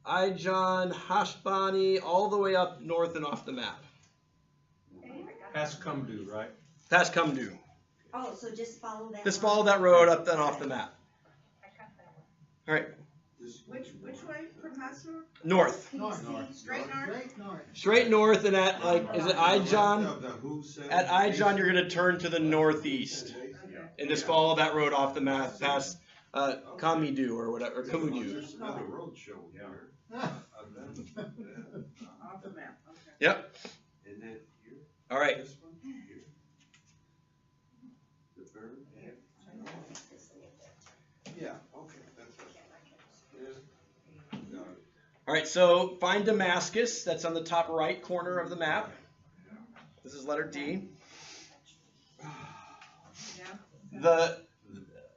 Ijon, Hashbani, all the way up north and off the map. Past Cumdu, right? Past Cumdu. Oh, so just follow that. Just follow that road up and off the map. All right, Which way from Hasbro? north. North. Straight north? Straight north. Straight north, and at like, is it Ijon? The who said- At Ijon, you're gonna turn to the northeast Yeah. and just follow that road off the map past Kamidu or whatever, or Kumudu. There's another road show here. Off the map, okay. Yep. And then here, All right. this one, here. The bird, yeah, okay, that's right. Yeah. Got it. All right. So find Damascus. That's on the top right corner of the map. This is letter D. Yeah.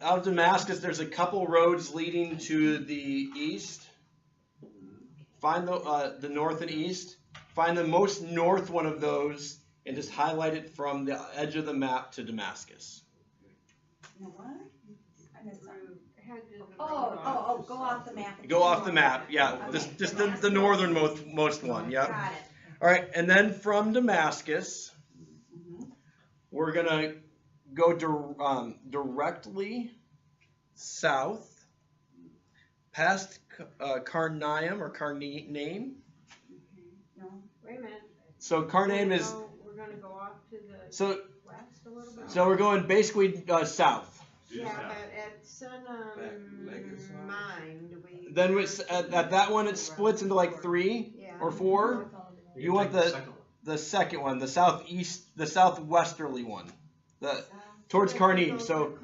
Out of Damascus, there's a couple roads leading to the east. Find the north and east. Find the most north one of those and just highlight it from the edge of the map to Damascus. You know what? I missed something. Head to the Oh, go off the map. Go off the map, yeah. Okay. Just the northernmost one, yeah. Got it. All right, and then from Damascus, we're gonna go directly south, past Karnaim or Karnaim. No. Wait a minute. So Karnaim is We're gonna go off to the so west a little bit. so we're going basically south. Yeah, but at Sun Mind, we. Then at that one it splits into like 3 Yeah. or 4. You want take the second one. the second one, the southeast, the southwesterly one, the towards Karnaim. So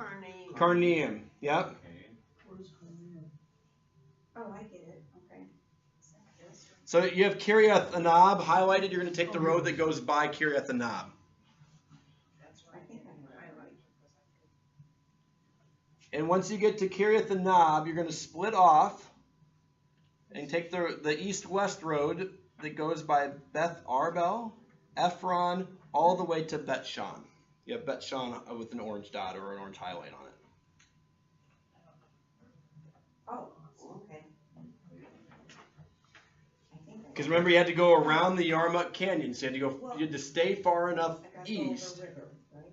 Karnaim, yep. Okay. Where's Carmel? Oh, I get it, okay. So you have Kiryat Anab highlighted. You're going to take the road that goes by Kiryat Anab. That's I right. think I Highlight. And once you get to Kiryat Anab, you're going to split off and take the east-west road that goes by Beth Arbel, Ephron, all the way to Bet Shan. You have Bet Shan with an orange dot or an orange highlight on it. Oh, okay. I think I Because remember, you had to go around the Yarmouk Canyon, so you had to stay far enough got to go over east. the river, right?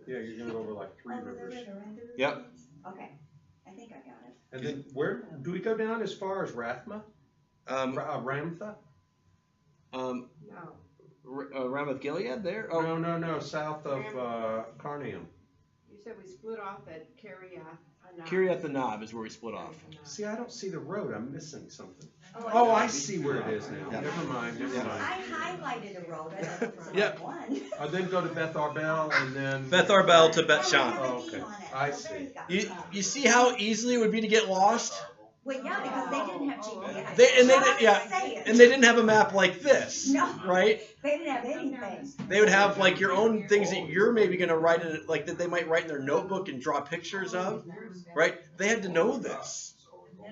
Yeah, you're gonna go over like 3 Over the rivers. river, into the Yep. woods. Okay, I think I got it. And then where, do we go down as far as Rathma? Ramtha? No. No, Ramoth Gilead there? No, no, south of, Carnium. you said we split off at Kiryat Anab. Kiryat Anab is where we split off. See, I don't see the road, I'm missing something. Oh, Oh, I see where it is now. Yeah. Never mind, never Yeah. mind. I highlighted a road, I thought it was the Yeah. right one. Then go to Beth Arbel and then. Beth Arbel to Bet Oh, Shan. it has a Oh, D okay. on it. I Oh, there see. you go. You see how easily it would be to get lost? Well, yeah, because they didn't have GPS. They So I'm didn't, saying. and they didn't have a map like this, No. right? They didn't have anything. They would have like your own things that you're maybe going to write in, like that they might write in their notebook and draw pictures of, right? They had to know this,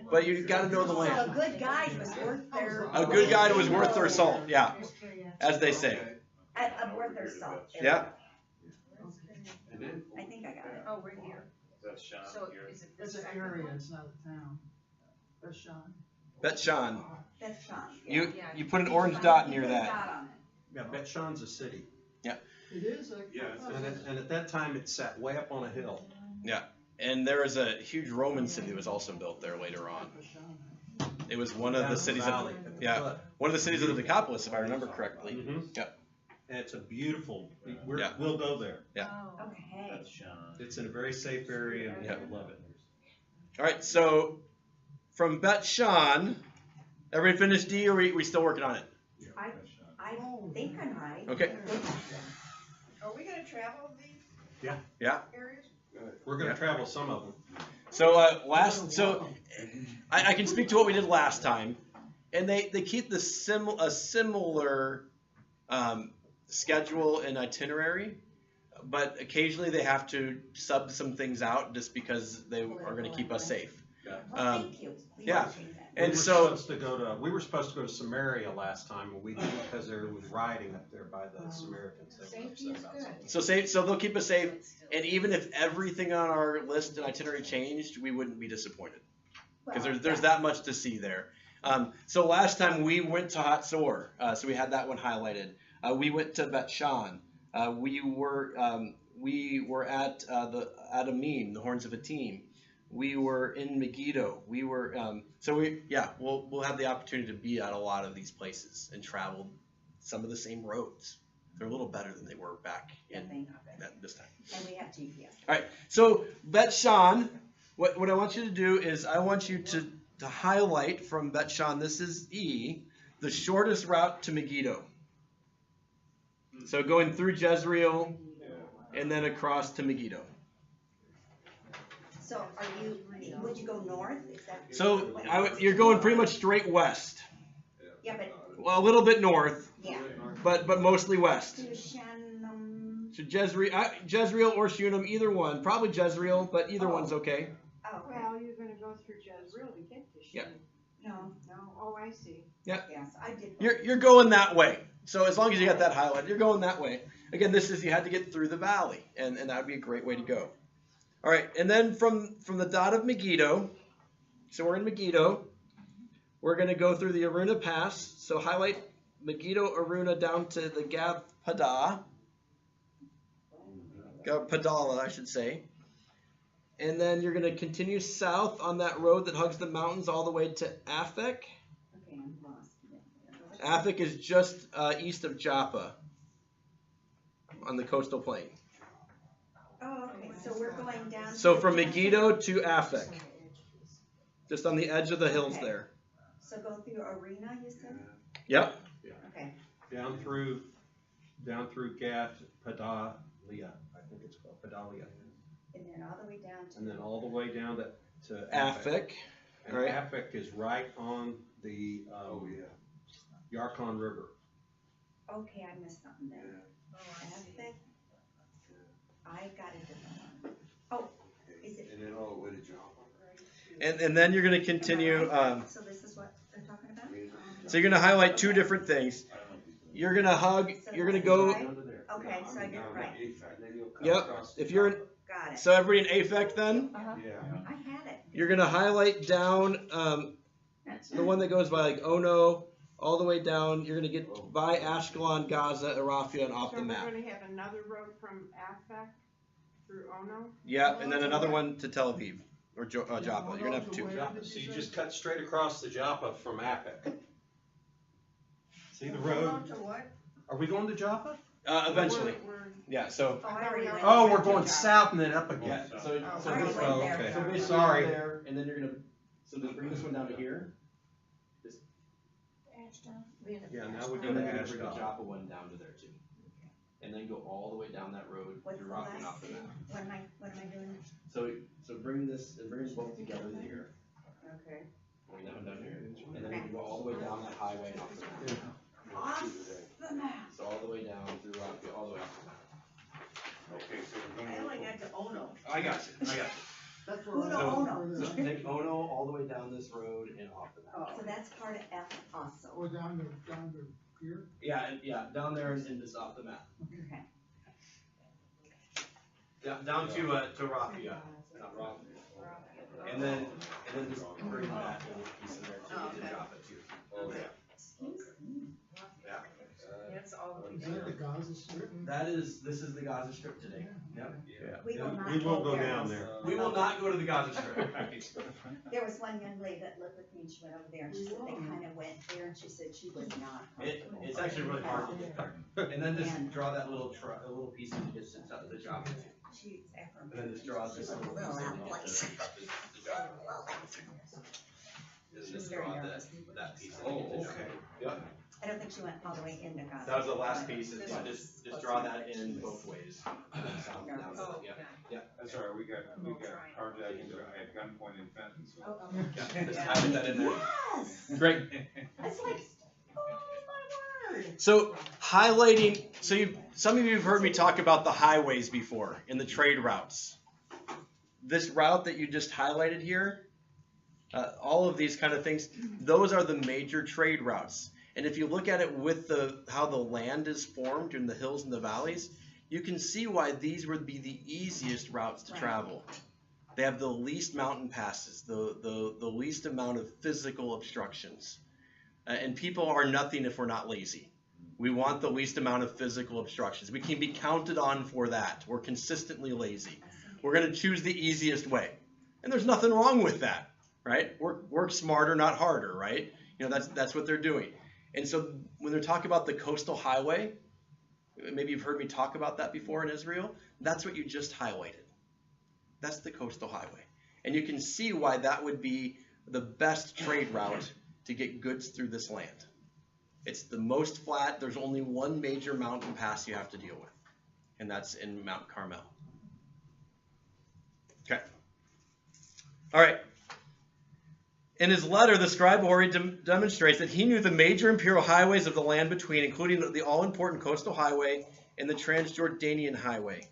but you got to know the So a land. good guide was worth their. A good guide was worth their salt, yeah, as they say. Worth their salt. Yeah. And then, I think I got it. Oh, we're here. that's Sean So here. is it It's this an area, it's not a town. That's Sean. Bet Shan. That's Sean. You put an orange dot near that. Dot on it. Yeah, Bet Shan's a city. It is a. Yeah, it's And at that time, it sat way up on a hill. And there was a huge Roman city that was also built there later on. It was one of Down the the cities valley of at the yeah, foot. one of the cities of the Decapolis, if I remember correctly. Mhm. Yeah. And it's a beautiful, Yeah. we'll go there. Okay. That's Sean. It's in a very safe area and Yeah. you'll love it. All right, so from Bet Shan, everybody finished D, or we still working on it? I think I'm right. Okay. Are we gonna travel these? Yeah. Areas? We're gonna Yeah. travel some of them. So I can speak to what we did last time, and they keep a similar schedule and itinerary, but occasionally they have to sub some things out just because they are going to keep us safe. Well, thank you. We yeah. appreciate that. And we so were supposed to go to Samaria last time, and we didn't because there was rioting up there by the Samaritans. They were Safety upset is about good. something. so they'll keep us safe, and even if everything on our list and itinerary changed, we wouldn't be disappointed because Well, there's that much to see there. So last time we went to Hatzor, so we had that one highlighted. We went to Bet Shan. We were at the Adamim, the Horns of Atim. We were in Megiddo. We were we'll have the opportunity to be at a lot of these places and travel some of the same roads. They're a little better than they were back in this time. And we have GPS. All right, so Bet Shan, what I want you to do is I want you to highlight from Bet Shan, this is E, the shortest route to Megiddo. So going through Jezreel and then across to Megiddo. So would you go north? Is that? So you're going pretty much straight west. Yeah, but. Well, a little bit north, Yeah. but mostly west. To Shannon. So Jezreel or Shunem, either one. Probably Jezreel, but either one's okay. Oh, okay. Well, you're gonna go through Jezreel to get to Yeah. Shunem. No. Oh, I see. Yes, I did. You're going that way. So as long as you got that highlighted, you're going that way. Again, this is you had to get through the valley, and that would be a great way to go. All right, and then from the dot of Megiddo, so we're in Megiddo, we're going to go through the Aruna Pass. So highlight Megiddo, Aruna down to the Gav Padala, I should say. And then you're going to continue south on that road that hugs the mountains all the way to Aphek. Okay, I'm lost. Aphek is just east of Joppa on the coastal plain. Oh, okay, so we're going down. So from Megiddo to Aphek, just on the edge of the hills Okay. there. So go through Arena, you said? Yep. Okay. Down through Gath, Padalia, I think it's called Padalia. And then all the way down to. And then all the way down to Aphek. And Right. Aphek is right on the Yarkon River. Okay, I missed something there. Aspect? I got a different one. Oh, is it? And then all the way to Joppa. And then you're going to continue. So this is what they're talking about? So you're going to highlight two different things. You're going to hug. You're going to go. Okay, so I get it right. Yep. If you're in, Got it. so everybody in Aphek then, Yeah. I had it. you're going to highlight down the one that goes by like Ono all the way down. You're going to get by Ashkelon, Gaza, Arafia, and off So the we're map. gonna have another road from Aphek through Ono? Yeah, and then another one to Tel Aviv or Joppa. You're going to have two. Joppa. So you just cut straight across the Joppa from Aphek. See the road? Going to what? Are we going to Joppa? Eventually. We're- Yeah, so. Oh, I already went. Oh, there. we're going south and then up again. Yeah, so I so already this went one, there. okay. so basically Sorry. there, and then you're gonna just bring this one down to here, Yeah, now we go and to then you're gonna bring the Ashdod. Joppa one down to there too, and then go all the way down that road What's to the Rock and last off the thing? map. What am I doing? So bring this and bring them both together here, Okay. bring that one down here, and then you can go all the way down that highway and off the map. Off the map. So all the way down through Rock, all the way off the map. Okay, so we're I gonna. only got to Ono. I got you. That's Who where do I. Ono? So take Ono all the way down this road and off the map. So that's part of F also. Or down to here. Yeah, down there and just off the map. Okay. Down to Rafia, not Rafia. And then just bring that little piece in there to Joppa too. Oh, yeah. That's all the way Is that the down. Gaza Strip? This is the Gaza Strip today. Yep. We will not We will go go there. down there. We will not go to the Gaza Strip. There was one young lady that lived with me, and she went over there, and she said they kind of went there, and she said she was not comfortable. It's actually really hard to get there. And then just draw that little piece and just sits out the Joppa too. She's Ephraim. And then just draw this little Well, piece. that place. Well, Just very draw nervous. that piece. Oh, okay. Yep. I don't think she went all the way into Gaza. That was the last piece, is just draw that in both ways. South and down, Oh, yeah. That's all right, we got carjackings at gunpoint in Fenton, so. Yeah, just highlight that in there. Yes! Great. It's like, oh my word. So highlighting, some of you have heard me talk about the highways before in the trade routes. This route that you just highlighted here, all of these kind of things, those are the major trade routes. And if you look at it with how the land is formed in the hills and the valleys, you can see why these would be the easiest routes to travel. They have the least mountain passes, the least amount of physical obstructions. And people are nothing if we're not lazy. We want the least amount of physical obstructions. We can be counted on for that. We're consistently lazy. We're going to choose the easiest way. And there's nothing wrong with that, right? Work smarter, not harder, right? You know, that's what they're doing. And so when they're talking about the coastal highway, maybe you've heard me talk about that before in Israel, that's what you just highlighted. That's the coastal highway. And you can see why that would be the best trade route to get goods through this land. It's the most flat. There's only one major mountain pass you have to deal with, and that's in Mount Carmel. Okay. All right. In his letter, the scribe Hori demonstrates that he knew the major imperial highways of the land between, including the all-important coastal highway and the Transjordanian highway.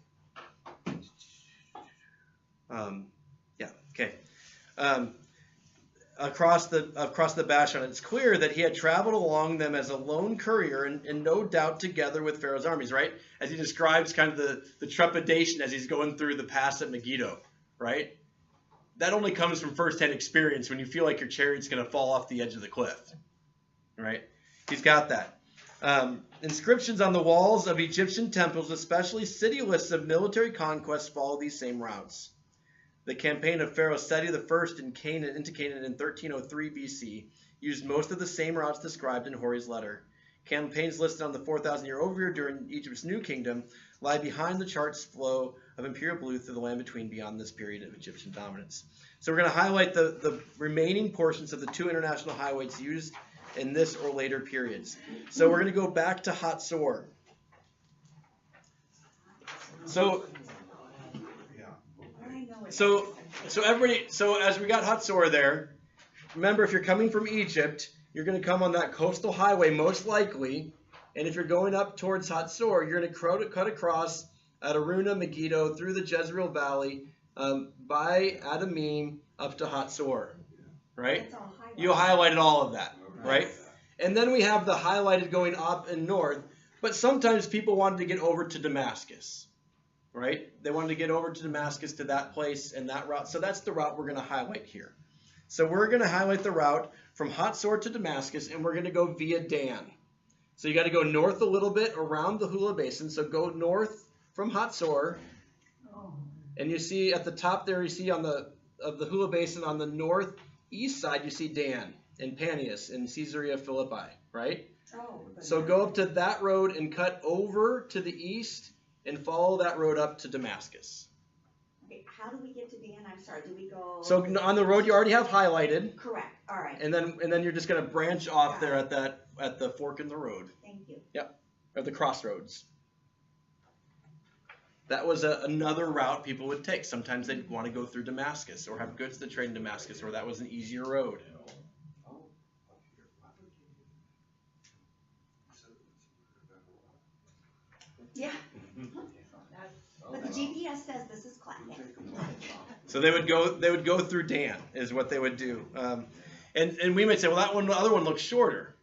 Across the Bashan. It's clear that he had traveled along them as a lone courier and no doubt together with Pharaoh's armies, right? As he describes kind of the trepidation as he's going through the pass at Megiddo, right? That only comes from firsthand experience when you feel like your chariot's going to fall off the edge of the cliff, right? He's got that. Inscriptions on the walls of Egyptian temples, especially city lists of military conquests, follow these same routes. The campaign of Pharaoh Seti I into Canaan in 1303 BC used most of the same routes described in Hori's letter. Campaigns listed on the 4,000-year overview during Egypt's New Kingdom lie behind the chart's flow of imperial blue through the land between beyond this period of Egyptian dominance. So we're going to highlight the remaining portions of the two international highways used in this or later periods. So we're going to go back to Hatzor. So everybody, as we got Hatzor there, remember if you're coming from Egypt, you're going to come on that coastal highway most likely, and if you're going up towards Hatzor, you're going to cut across at Aruna, Megiddo, through the Jezreel Valley, by Adamim up to Hatzor, right? You highlighted all of that, right? And then we have the highlighted going up and north, but sometimes people wanted to get over to Damascus. Right? They wanted to get over to Damascus, to that place and that route. So that's the route we're going to highlight here. So we're going to highlight the route from Hatzor to Damascus, and we're going to go via Dan. So you got to go north a little bit around the Hula Basin. So go north from Hatzor, and you see at the top there, you see of the Hula Basin on the northeast side, you see Dan and Panias and Caesarea Philippi, right? So go up to that road and cut over to the east and follow that road up to Damascus. Okay, how do we get to Dan? I'm sorry, do we go? So on the road you already have highlighted. Correct, all right. And then you're just going to branch off there at the fork in the road. Thank you. Yep, or the crossroads. That was another route people would take. Sometimes they'd want to go through Damascus or have goods to trade in Damascus, or that was an easier road. Yeah. But the GPS says this is Clackamas. So they would go through Dan is what they would do. And we might say, well, the other one looks shorter,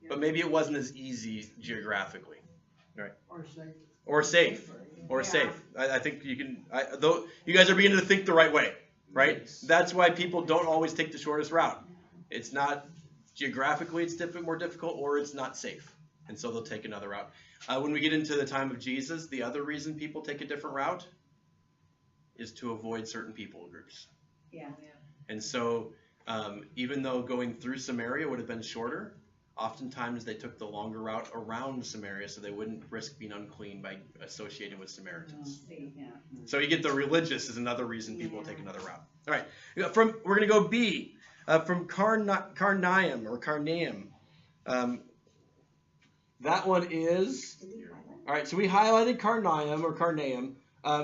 but maybe it wasn't as easy geographically, right? Or safe. I think you can. Though you guys are beginning to think the right way, right? That's why people don't always take the shortest route. It's not geographically it's more difficult, or it's not safe, and so they'll take another route. When we get into the time of Jesus, the other reason people take a different route is to avoid certain people groups. Yeah. And so even though going through Samaria would have been shorter, oftentimes they took the longer route around Samaria so they wouldn't risk being unclean by associating with Samaritans. So you get the religious is another reason people take another route. All right, we're going to go B, from Karnaim or Karnaim. That one is, all right, so we highlighted Karnaim or Karnaim.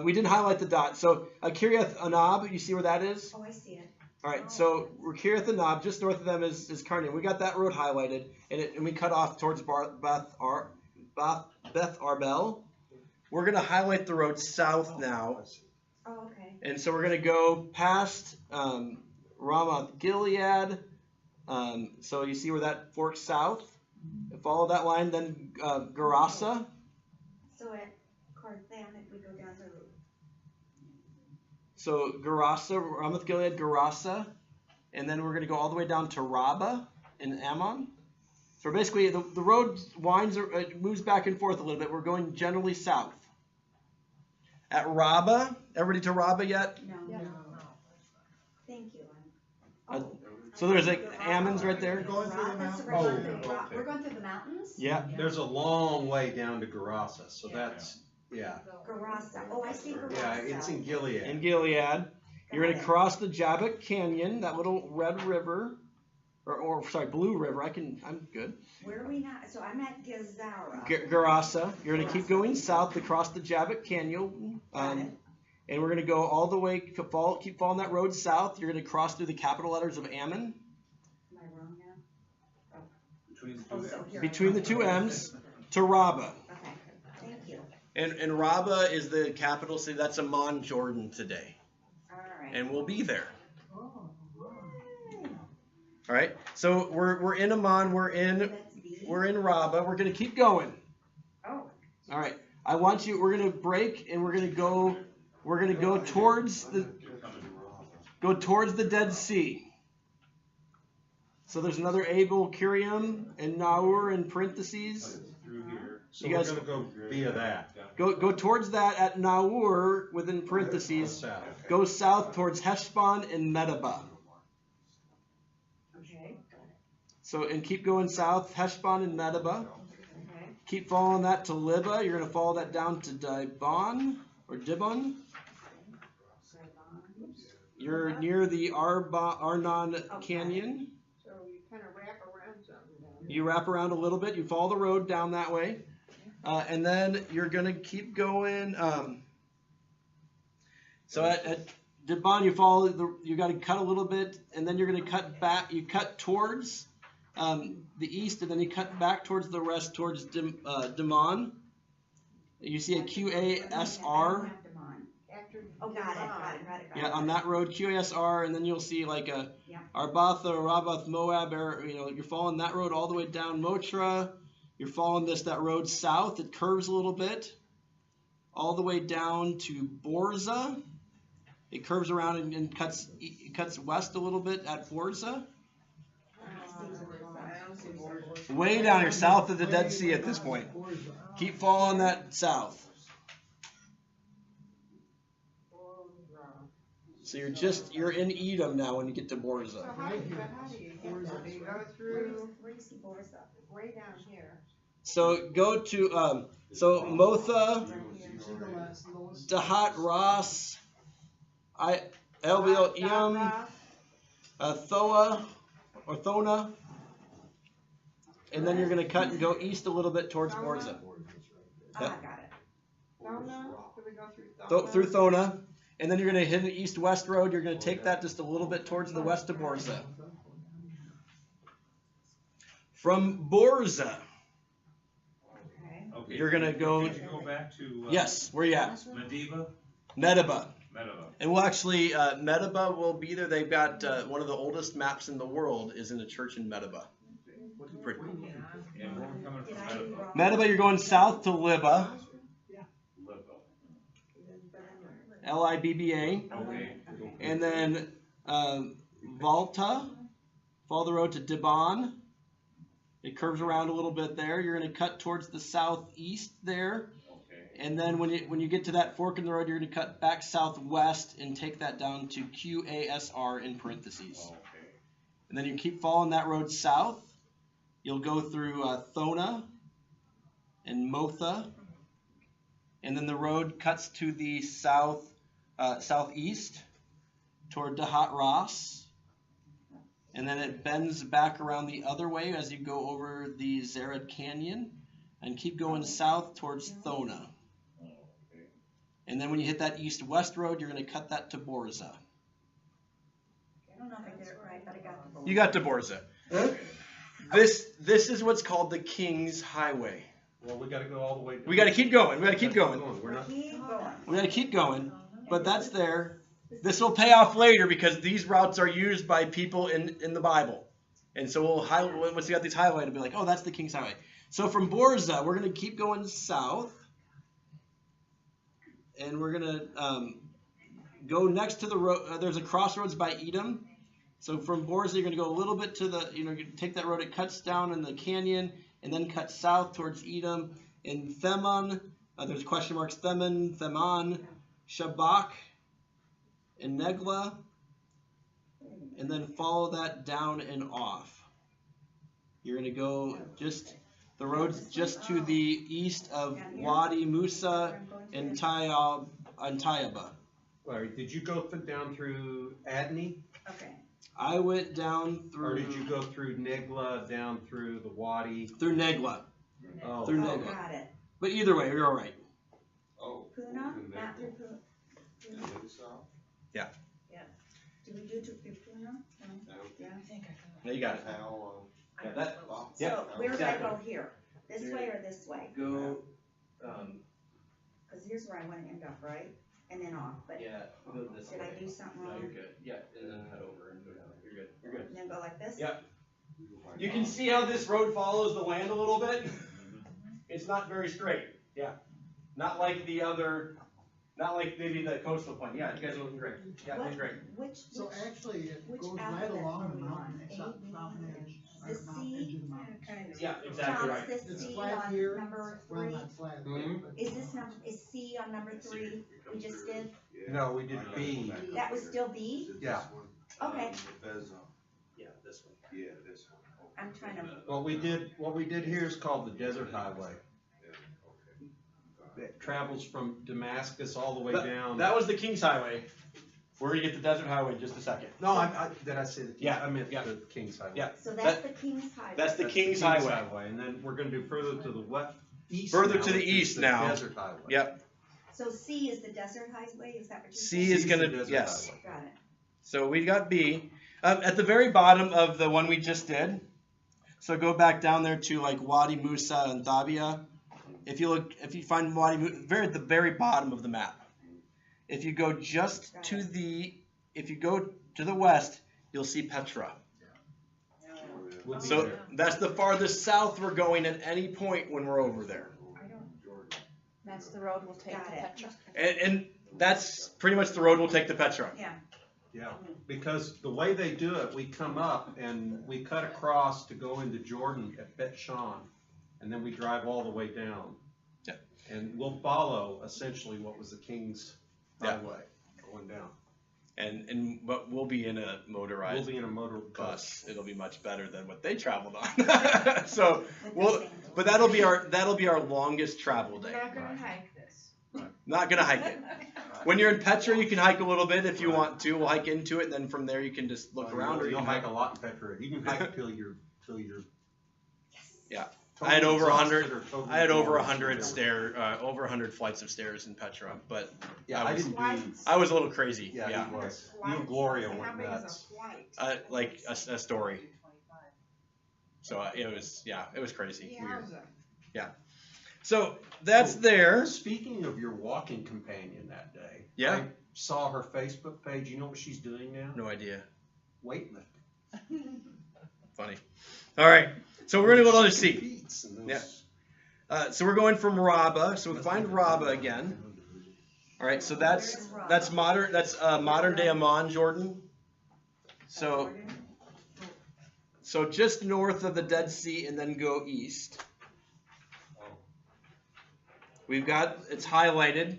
We didn't highlight the dot. So Kiryat Anab, you see where that is? Oh, I see it. All right, so we're Kiryat Anab, just north of them is Karnaim. We got that road highlighted, and we cut off towards Beth Arbel. We're going to highlight the road south now. Oh, okay. And so we're going to go past Ramoth Gilead. So you see where that forks south? Follow that line, then Gerasa. So at Carthan, if we go down to... So Gerasa, Ramoth Gilead, Gerasa. And then we're going to go all the way down to Rabbah in Ammon. So basically, the road winds, it moves back and forth a little bit. We're going generally south. At Rabbah, everybody to Rabbah yet? No. No. Thank you. Uh, So there's like Ammon's right there. Going through the That's mountains. right, Oh, okay. We're going through the mountains? Yeah. There's a long way down to Gerasa, so that's, yeah. Gerasa. Oh, I see Gerasa. Yeah, it's in Gilead. In Gilead. You're going Got to it. cross the Jabbok Canyon, that little red river, or sorry, blue river. I'm good. Where are we now? So I'm at Gezara. Gerasa. You're going to keep going south across the Jabbok Canyon. Got it. And we're going to go all the way, keep following that road south. You're going to cross through the capital letters of Ammon, Am I wrong now? Between the Oh, two so M's. here. between the two M's, to Rabbah. Okay, thank you. And Rabbah is the capital city. That's Amman, Jordan today. All right. And we'll be there. Oh, All right. So we're in Amman. We're in Rabbah. We're going to keep going. Oh, All right. We're going to break and we're going to go towards the Dead Sea. So there's another Abel, Kiriam, and Naur in parentheses. Through here. So You we're guys- gonna go via that. Go towards that at Naur within parentheses. South. Go south towards Heshbon and Medeba. okay. So and keep going south, Heshbon and Medeba. Okay. Keep following that to Libba. You're going to follow that down to Dibon. You're near the Arnon Canyon. So you kind of wrap around something down there. You wrap around a little bit. You follow the road down that way. And then you're going to keep going. So at Dibon, you got to cut a little bit, and then you're going to cut back. You cut towards the east, and then you cut back towards the west, towards Dimon. You see a QASR. After Oh, got it. Yeah, on that road, QASR, and then you'll see like a Yeah. Arbath or Rabath Moab, or you're following that road all the way down Motra. You're following that road south. It curves a little bit, all the way down to Borza. It curves around and cuts west a little bit at Borza. Way down here, south of the Dead Sea at this point. Keep following that south. So you're in Edom now when you get to So Borza. how do you get there? Do you go through Where do you see Borza? way down here? So go to Motha, Dahat Ras, Elbil Iam, Thoa or Thona, and then you're going to cut and go east a little bit towards Borza. Ah, got it. Thona? Do we go through Thona? Through Thona, and then you're going to hit an east-west road. You're going to take that just a little bit towards the west of Borza. Okay. From Borza, Okay. You're gonna go- Could you go back to? yes, where you at? Medeba? Medeba. Medeba. And we'll actually, Medeba will be there. They've got one of the oldest maps in the world is in a church in Medeba. Pretty cool. And where we're coming Did from I do Medeba? wrong? Medeba, you're going south to Libba, Libba. Libba, Okay. and then Volta, follow the road to Dibon. It curves around a little bit there. You're going to cut towards the southeast there, Okay. and then when you get to that fork in the road, you're going to cut back southwest and take that down to QASR in parentheses. Okay. And then you keep following that road south. You'll go through Thona and Motha, and then the road cuts to the southeast toward Dahat Ras, and then it bends back around the other way as you go over the Zarephath Canyon, and keep going south towards Thona. Okay. And then when you hit that east-west road, you're going to cut that to Borza. I don't know if I did it right, but I got the Borza. You got to Borza. This is what's called the King's Highway. Well, we gotta go all the way. We got to keep going. We're not. Keep going. We got to keep going. But that's there. This will pay off later because these routes are used by people in the Bible. And so we'll highlight, once you got these highlighted, it'll be like, oh, that's the King's Highway. So from Borza, we're going to keep going south. And we're going to go next to the road. There's a crossroads by Edom. So from Borza, you're going to go a little bit to the, you take that road. It cuts down in the canyon and then cuts south towards Edom. In Theman, there's question marks, Theman, Shabak, and Negla. And then follow that down and off. You're going to go the road's just to the east of Wadi Musa and Tayaba. Did you go down through Adney? Okay. I went down through. Or did you go through Negla, down through the Wadi? Through Negla. Oh, Through Oh, Negla. got it. But either way, you're all right. Oh. Puna, not through Puna. Yeah. Yeah. Did we do Puna? No? Yeah. No, you got it. Yeah, that. Yeah. So where do I exactly. go here? This way or this way? Go. Cause here's where I wanna end up, right? And then off, but Yeah. Go this did way. I do something No, wrong? you're good. Yeah, and then head over and go down. You're good. You're good. And then go like this? Yeah. You can see how this road follows the land a little bit. It's not very straight. Yeah. Not like the other. Not like maybe the coastal plain. Yeah, you guys are looking great. Yeah, What- looking great. Which, So actually, it which goes right alphabet along are the we mountain, on? it's A, not B, mountain edge, the or mountain edge C? of the mountain. Yeah, exactly Tom, right. is this It's C flat on here, number Well, 3? not flat. Mhm. but- Is C on number 3 we just did? No, we did B. That was still B? Yeah. Okay. Yeah, this one. Yeah, this one. I'm trying to, What we did here is called the Desert Highway. It travels from Damascus all the way down. That was the King's Highway. We're gonna get the Desert Highway in just a second. No, did I say the King's? Yeah, I meant yeah. the King's Highway. Yeah. so that's the King's Highway. That's the That's King's Highway. And then we're gonna do further to the east. Further now, to the which is east the now. Desert Highway. Yep. So C is the Desert Highway, is that what you're C saying? is gonna the Desert yes. Highway. Got it. So we got B. At the very bottom of the one we just did. So go back down there to like Wadi Musa and Thabia. If you find Wadi Musa, at the very bottom of the map. If you go if you go to the west, you'll see Petra. We'll be So there. that's the farthest south we're going at any point when we're over there. That's the road we'll take Got to it. Petra. And that's pretty much the road we'll take to Petra. Yeah. Yeah, because the way they do it, we come up and we cut across to go into Jordan at Bet Shan, and then we drive all the way down. Yeah. And we'll follow essentially what was the King's Yeah. Highway going down. But we'll be in a We'll motorized be in a motor bus. It'll be much better than what they traveled on. So but that'll be our longest travel We're day. not gonna hike this. Not gonna hike it. When you're in Petra, you can hike a little bit if you want to. We'll hike into it, and then from there you can just look around. Or you You'll can hike a lot in Petra. You can hike till you're. Yeah. totally I had over exhausted 100. or totally I had over bored. 100 flights of stairs in Petra, but Yeah, I I was- didn't do. I was a little crazy. Yeah, Yeah. he was. You Flights, and Gloria how went big is a nuts. flight? Like a story. So it was crazy. Weird. Yowza. So that's there. Speaking of your walking companion that day. Yeah. I saw her Facebook page. You know what she's doing now? No idea. Weightlifting. Funny. All right. So we're gonna go to the C. Beats and those- Yeah. So we're going from Rabbah. So we find Rabbah again. All right. So that's modern. That's modern day Amman, Jordan. So just north of the Dead Sea, and then go east. It's highlighted.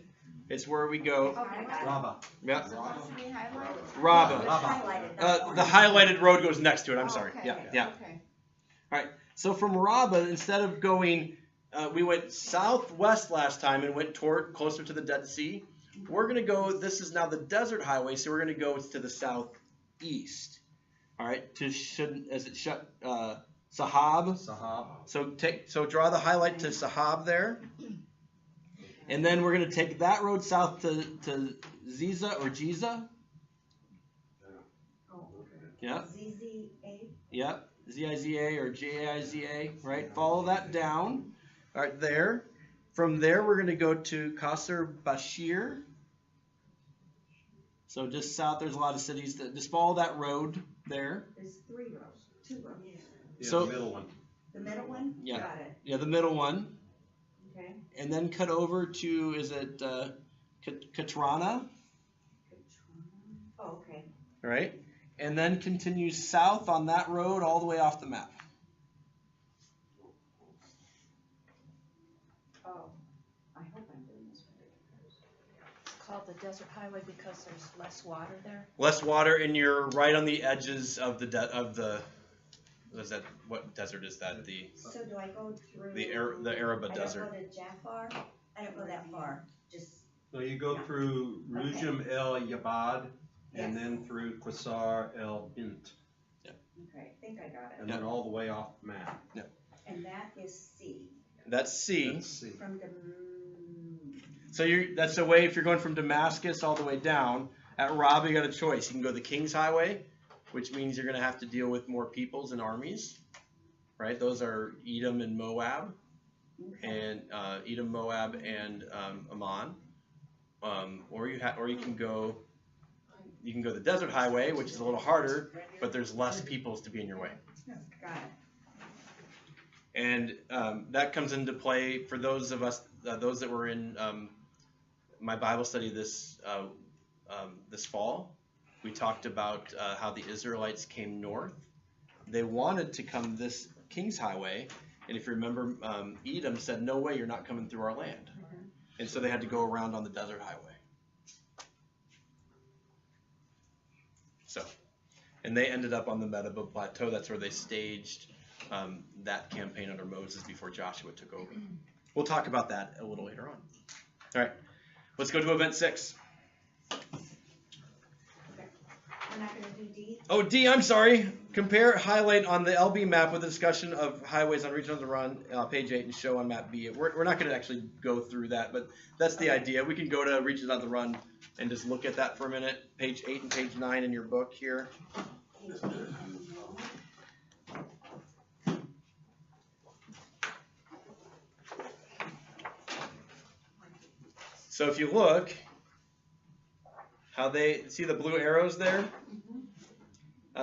It's where we go. Okay, got it. Rabbah. Yeah. Supposed to be highlighted? Rabbah. Highlighted, that's The highlighted road goes next to it. I'm sorry. Okay, Yeah. Okay. So from Rabbah, instead of going, we went southwest last time and went closer to the Dead Sea. We're gonna go. This is now the Desert Highway, so we're gonna go to the southeast. All right, Sahab. Sahab. So draw the highlight to Sahab there, and then we're gonna take that road south to Ziza or Giza. Yeah. ZZA. Yep, Ziza or Jiza, right? Follow that down, all right, there. From there, we're going to go to Qasr Bashir. So just south, there's a lot of cities. Just follow that road there. There's 3 rows, 2 rows. Yeah, So- the middle one. The middle one? Yeah. Got it. Yeah, the middle one. Okay. And then cut over to, is it Katrana? Oh, okay. Right? and then continues south on that road all the way off the map. Oh, I hope I'm doing this right. It's called the desert highway because there's less water there. Less water, and you're right on the edges of what desert is that? So do I go through? The Araba I Desert. don't go to Jafar? I don't go that far, just, No, you go through Rujum El Yabad and Yes. then through Qasar El Bint, okay, I think I got and it. then all the way off the map. And that is C, That's C. Let's see. from the, So that's the way if you're going from Damascus all the way down. At Rabbah, you got a choice. You can go the King's Highway, which means you're going to have to deal with more peoples and armies, right? Those are Edom and Moab, and Edom, Moab, and Ammon. Or you can go the Desert Highway, which is a little harder, but there's less peoples to be in your way. got it. And that comes into play for those of us, those that were in my Bible study this fall. We talked about how the Israelites came north. They wanted to come this King's Highway, and if you remember, Edom said, "No way, you're not coming through our land," and so they had to go around on the Desert Highway. So, and they ended up on the Medeba Plateau. That's where they staged that campaign under Moses before Joshua took over. We'll talk about that a little later on. All right, let's go to event 6. We're not gonna do D? Oh, D, I'm sorry. Compare, highlight on the LB map with a discussion of highways on Region on the Run, page 8, and show on map B. We're not going to actually go through that, but that's the idea. We can go to Region on the Run and just look at that for a minute. Page 8 and page 9 in your book here. So if you look, how they see the blue arrows there?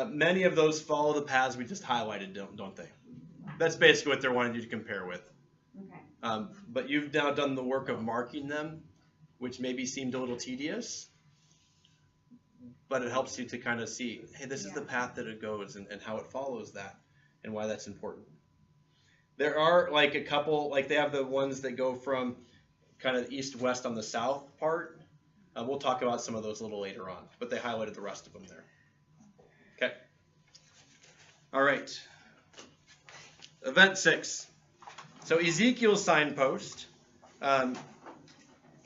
Many of those follow the paths we just highlighted, don't they? That's basically what they're wanting you to compare with. Okay. But you've now done the work of marking them, which maybe seemed a little tedious, but it helps you to kind of see, hey, this is the path that it goes and how it follows that and why that's important. There are like a couple, like they have the ones that go from kind of east-west on the south part. We'll talk about some of those a little later on, but they highlighted the rest of them there. Okay. All right. Event 6. So Ezekiel's signpost.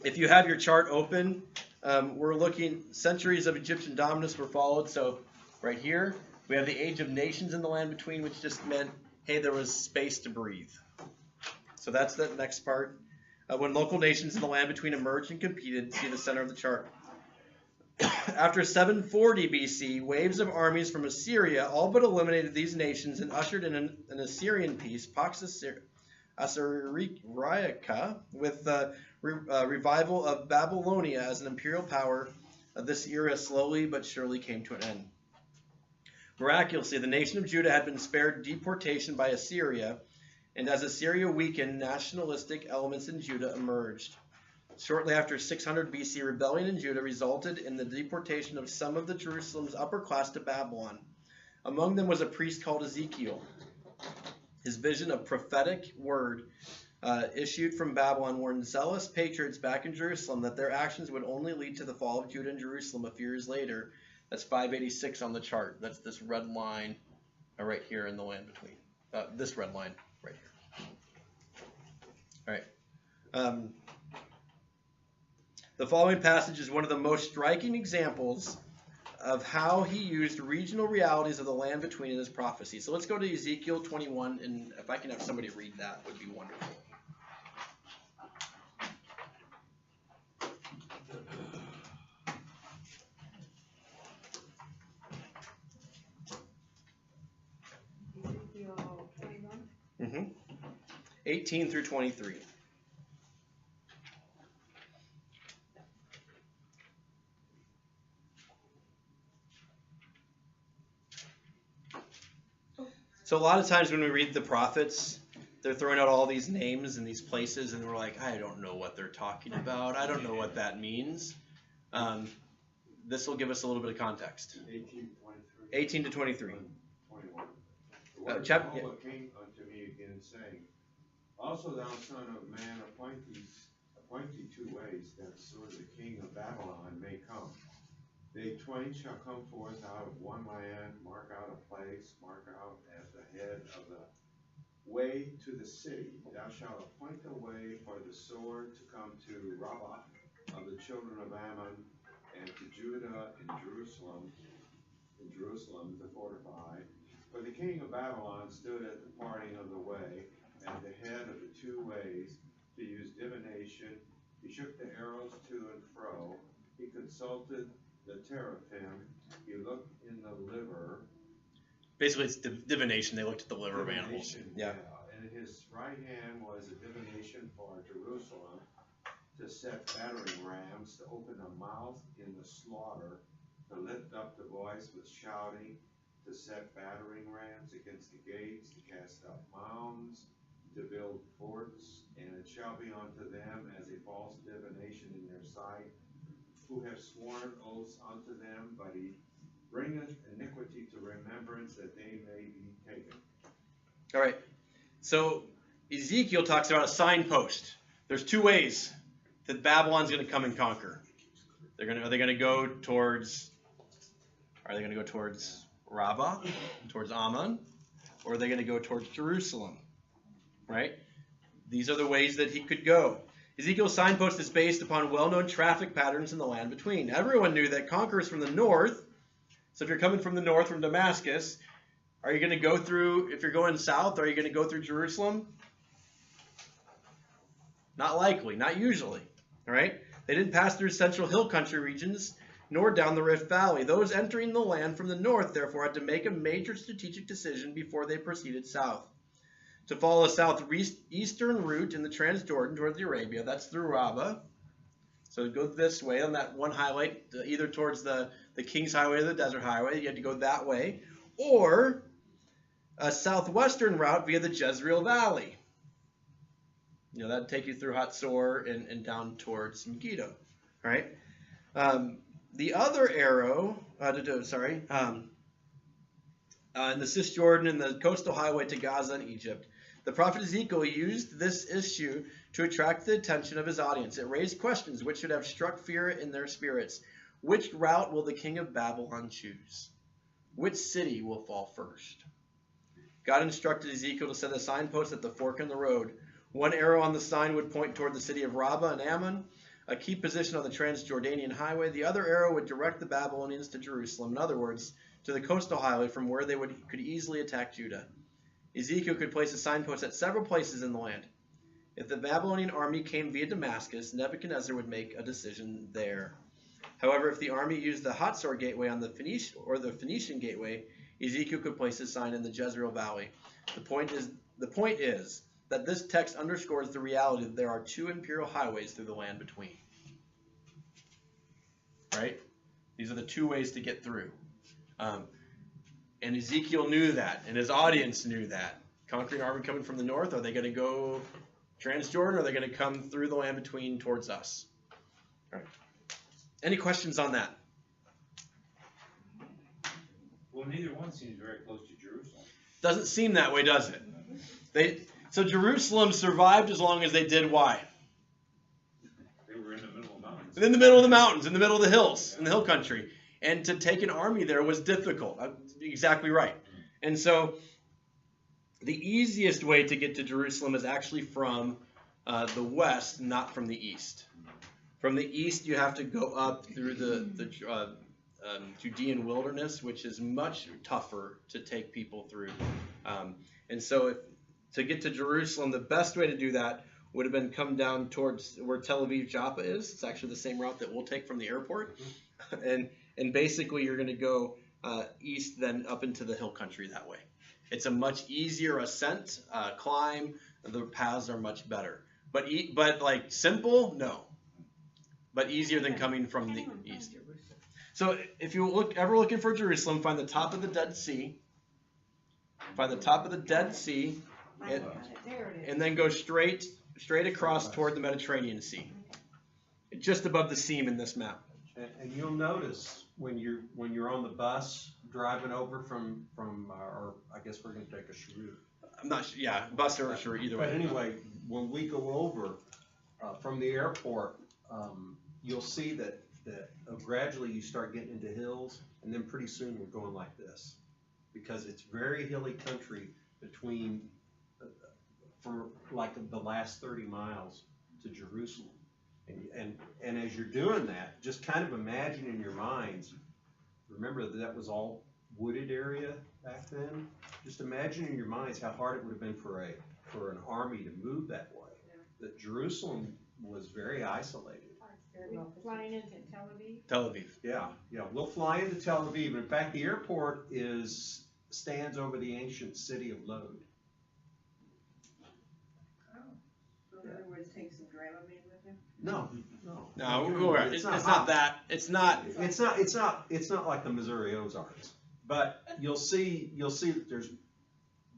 If you have your chart open, we're looking, centuries of Egyptian dominance were followed. So right here, we have the age of nations in the land between, which just meant, hey, there was space to breathe. So that's the next part. When local nations in the land between emerged and competed, see the center of the chart. After 740 BC, waves of armies from Assyria all but eliminated these nations and ushered in an Assyrian peace, Pax Assyrica, with the revival of Babylonia as an imperial power. This era slowly but surely came to an end. Miraculously, the nation of Judah had been spared deportation by Assyria, and as Assyria weakened, nationalistic elements in Judah emerged. Shortly after 600 BC, rebellion in Judah resulted in the deportation of some of the Jerusalem's upper class to Babylon. Among them was a priest called Ezekiel. His vision of prophetic word issued from Babylon warned zealous patriots back in Jerusalem that their actions would only lead to the fall of Judah and Jerusalem a few years later. That's 586 on the chart. That's this red line right here in the land between. This red line right here. All right. The following passage is one of the most striking examples of how he used regional realities of the land between in his prophecy. So let's go to Ezekiel 21, and if I can have somebody read that, would be wonderful. Ezekiel 21. 18 through 23. So a lot of times when we read the prophets, they're throwing out all these names and these places, and we're like, I don't know what they're talking about. I don't know what that means. This will give us a little bit of context. 1823. 18 to 23. 21. The word of chap- Jehovah came unto me again, saying, Also thou son of man, appoint thee 2 ways, that so the king of Babylon may come. They twain shall come forth out of one land, mark out a place, mark out at the head of the way to the city. Thou shalt appoint the way for the sword to come to Rabbah of the children of Ammon, and to Judah and Jerusalem to fortify. For the king of Babylon stood at the parting of the way, at the head of the 2 ways, to use divination. He shook the arrows to and fro. He consulted the teraphim. He looked in the liver. Basically, it's divination. They looked at the liver of animals. Divination, Yeah. And in his right hand was a divination for Jerusalem, to set battering rams, to open a mouth in the slaughter, to lift up the voice with shouting, to set battering rams against the gates, to cast up mounds, to build forts. And it shall be unto them as a false divination in their sight, who have sworn oaths unto them, but he bringeth iniquity to remembrance, that they may be taken. All right. So Ezekiel talks about a signpost. There's 2 ways that Babylon's going to come and conquer. Are they going to go towards Rabbah, towards Ammon, or are they going to go towards Jerusalem? Right? These are the ways that he could go. Ezekiel's signpost is based upon well-known traffic patterns in the land between. Everyone knew that conquerors from the north, so if you're coming from the north, from Damascus, are you going to go through, if you're going south, are you going to go through Jerusalem? Not likely, not usually. All right? They didn't pass through central hill country regions, nor down the Rift Valley. Those entering the land from the north, therefore, had to make a major strategic decision before they proceeded south. To follow a southeastern route in the Transjordan towards Arabia, that's through Rabbah. So go this way on that one highlight, either towards the King's Highway or the Desert Highway. You had to go that way. Or a southwestern route via the Jezreel Valley. You know, that'd take you through Hatzor and down towards Megiddo. Right? The other arrow, in the Cisjordan and the coastal highway to Gaza and Egypt. The prophet Ezekiel used this issue to attract the attention of his audience. It raised questions which should have struck fear in their spirits. Which route will the king of Babylon choose? Which city will fall first? God instructed Ezekiel to set a signpost at the fork in the road. One arrow on the sign would point toward the city of Rabbah and Ammon, a key position on the Transjordanian highway. The other arrow would direct the Babylonians to Jerusalem. In other words, to the coastal highway from where they could easily attack Judah. Ezekiel could place a signpost at several places in the land. If the Babylonian army came via Damascus, Nebuchadnezzar would make a decision there. However, if the army used the Hatzor gateway on the Phoenician gateway, Ezekiel could place a sign in the Jezreel Valley. The point is that this text underscores the reality that there are 2 imperial highways through the land between. Right? These are the 2 ways to get through. And Ezekiel knew that, and his audience knew that. Conquering army coming from the north, are they going to go Transjordan, or are they going to come through the land between towards us? All right. Any questions on that? Well, neither one seems very close to Jerusalem. Doesn't seem that way, does it? So Jerusalem survived as long as they did. Why? They were in the middle of the mountains. In the middle of the mountains, in the middle of the hills, in the hill country. And to take an army there was difficult. Exactly right. And so the easiest way to get to Jerusalem is actually from the west, not from the east. From the east, you have to go up through the Judean wilderness, which is much tougher to take people through. And so to get to Jerusalem, the best way to do that would have been come down towards where Tel Aviv Joppa is. It's actually the same route that we'll take from the airport. And basically, you're going to go east, then up into the hill country that way. It's a much easier ascent, climb. The paths are much better. But like simple, no. But easier than coming from the east. So if you ever looking for Jerusalem, find the top of the Dead Sea. Find the top of the Dead Sea, and then go straight across toward the Mediterranean Sea. Just above the seam in this map. And you'll notice when you're on the bus driving over from, or I guess we're gonna take a cheroot. I'm not sure, yeah, bus or sure, either way. But anyway, when we go over, from the airport, you'll see that gradually you start getting into hills, and then pretty soon we're going like this. Because it's very hilly country between, for like the last 30 miles to Jerusalem. And as you're doing that, just kind of imagine in your minds, remember that was all wooded area back then? Just imagine in your minds how hard it would have been for an army to move that way. That Jerusalem was very isolated. Flying into Tel Aviv. Tel Aviv. Yeah, we'll fly into Tel Aviv. In fact, the airport stands over the ancient city of Lod. Oh, so in other words, take some Dramamine with you? No. It's not that. It's not. It's not like the Missouri Ozarks. But you'll see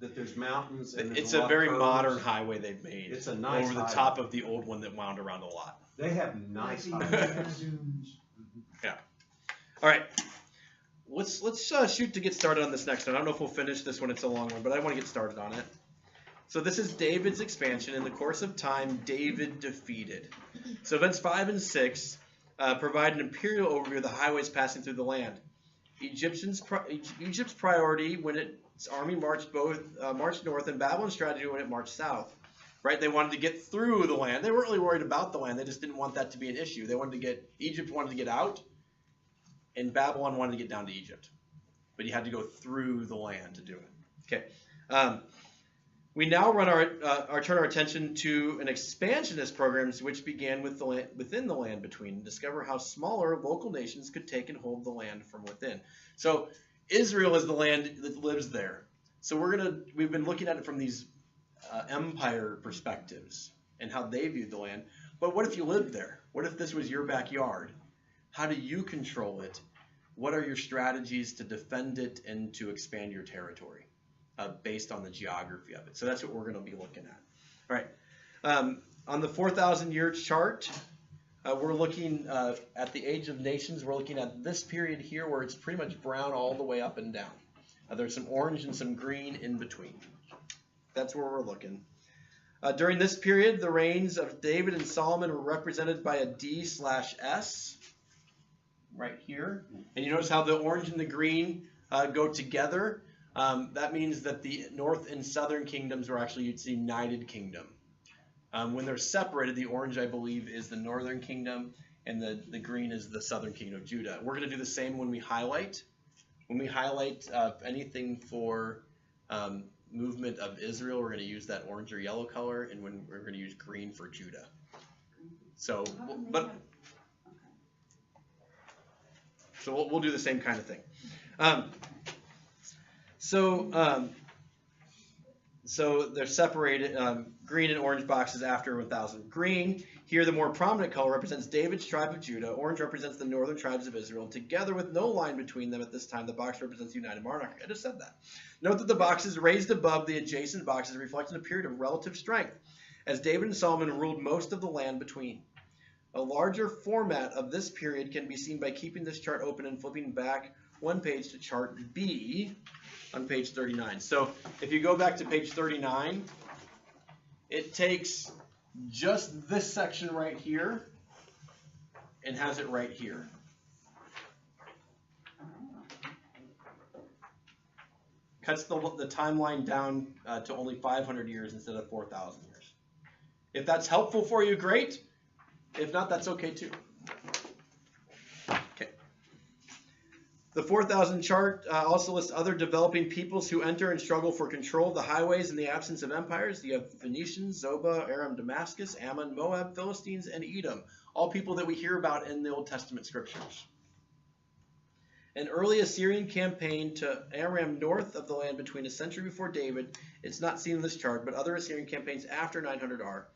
that there's mountains. And It's there's a very lot of modern curves. highway they've made. It's a nice over the highway. top of the old one that wound around a lot. They have nice Maybe highways. dunes. All right, let's shoot to get started on this next one. I don't know if we'll finish this one. It's a long one, but I want to get started on it. So this is David's expansion. In the course of time, David defeated. So events 5 and 6 provide an imperial overview of the highways passing through the land. Egypt's priority when its army marched north, and Babylon's strategy when it marched south. Right? They wanted to get through the land. They weren't really worried about the land. They just didn't want that to be an issue. Egypt wanted to get out, and Babylon wanted to get down to Egypt. But you had to go through the land to do it. Okay. We now turn our attention to an expansionist program which began within the land between, and discover how smaller local nations could take and hold the land from within. So Israel is the land that lives there. So we've been looking at it from these empire perspectives and how they viewed the land. But what if you lived there? What if this was your backyard? How do you control it? What are your strategies to defend it and to expand your territory based on the geography of it? So that's what we're going to be looking at. All right. On the 4,000-year chart, we're looking at the age of nations. We're looking at this period here where it's pretty much brown all the way up and down. There's some orange and some green in between. That's where we're looking. During this period, the reigns of David and Solomon were represented by a D/S right here. And you notice how the orange and the green go together. That means that the north and southern kingdoms were actually the United Kingdom. When they're separated, the orange, I believe, is the northern kingdom, and the green is the southern kingdom of Judah. We're going to do the same when we highlight. When we highlight anything for movement of Israel, we're going to use that orange or yellow color, and when we're going to use green for Judah. So, we'll do the same kind of thing. So they're separated, green and orange boxes after 1,000. Green, here the more prominent color, represents David's tribe of Judah. Orange represents the northern tribes of Israel. And together with no line between them at this time, the box represents the United Monarchy. I just said that. Note that the boxes raised above the adjacent boxes reflect a period of relative strength, as David and Solomon ruled most of the land between. A larger format of this period can be seen by keeping this chart open and flipping back one page to chart B on page 39. So if you go back to page 39, it takes just this section right here and has it right here. Cuts the timeline down to only 500 years instead of 4,000 years. If that's helpful for you, great. If not, that's okay too. Okay. The 4,000 chart also lists other developing peoples who enter and struggle for control of the highways in the absence of empires. You have Phoenicians, Zobah, Aram, Damascus, Ammon, Moab, Philistines, and Edom. All people that we hear about in the Old Testament scriptures. An early Assyrian campaign to Aram north of the land between a century before David, it's not seen in this chart, but other Assyrian campaigns after 900 are.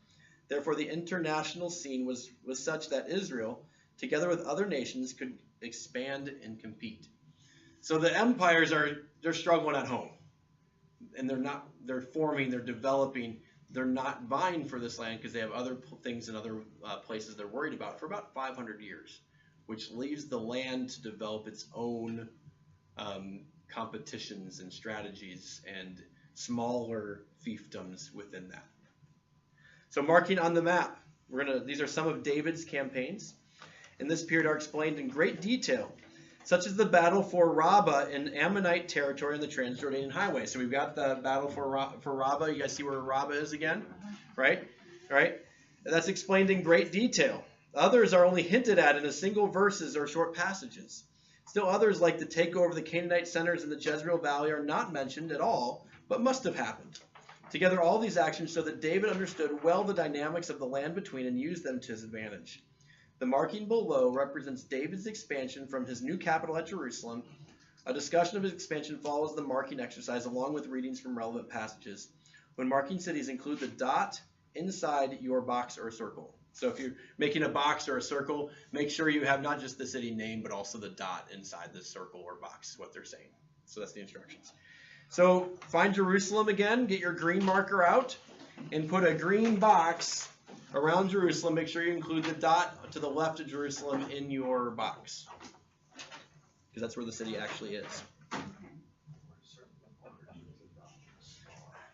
Therefore, the international scene was such that Israel, together with other nations, could expand and compete. So the empires they're struggling at home. And they're forming, they're developing, they're not vying for this land because they have other things and other places they're worried about for about 500 years. Which leaves the land to develop its own competitions and strategies and smaller fiefdoms within that. So marking on the map, these are some of David's campaigns. In this period are explained in great detail, such as the battle for Rabbah in Ammonite territory on the Transjordanian highway. So we've got the battle for Rabbah. You guys see where Rabbah is again, right? Right? And that's explained in great detail. Others are only hinted at in a single verses or short passages. Still others, like the takeover of the Canaanite centers in the Jezreel Valley, are not mentioned at all, but must have happened. Together, all these actions show that David understood well the dynamics of the land between and used them to his advantage. The marking below represents David's expansion from his new capital at Jerusalem. A discussion of his expansion follows the marking exercise, along with readings from relevant passages. When marking cities, include the dot inside your box or circle. So if you're making a box or a circle, make sure you have not just the city name, but also the dot inside the circle or box, is what they're saying. So that's the instructions. So find Jerusalem again, get your green marker out, and put a green box around Jerusalem. Make sure you include the dot to the left of Jerusalem in your box, because that's where the city actually is.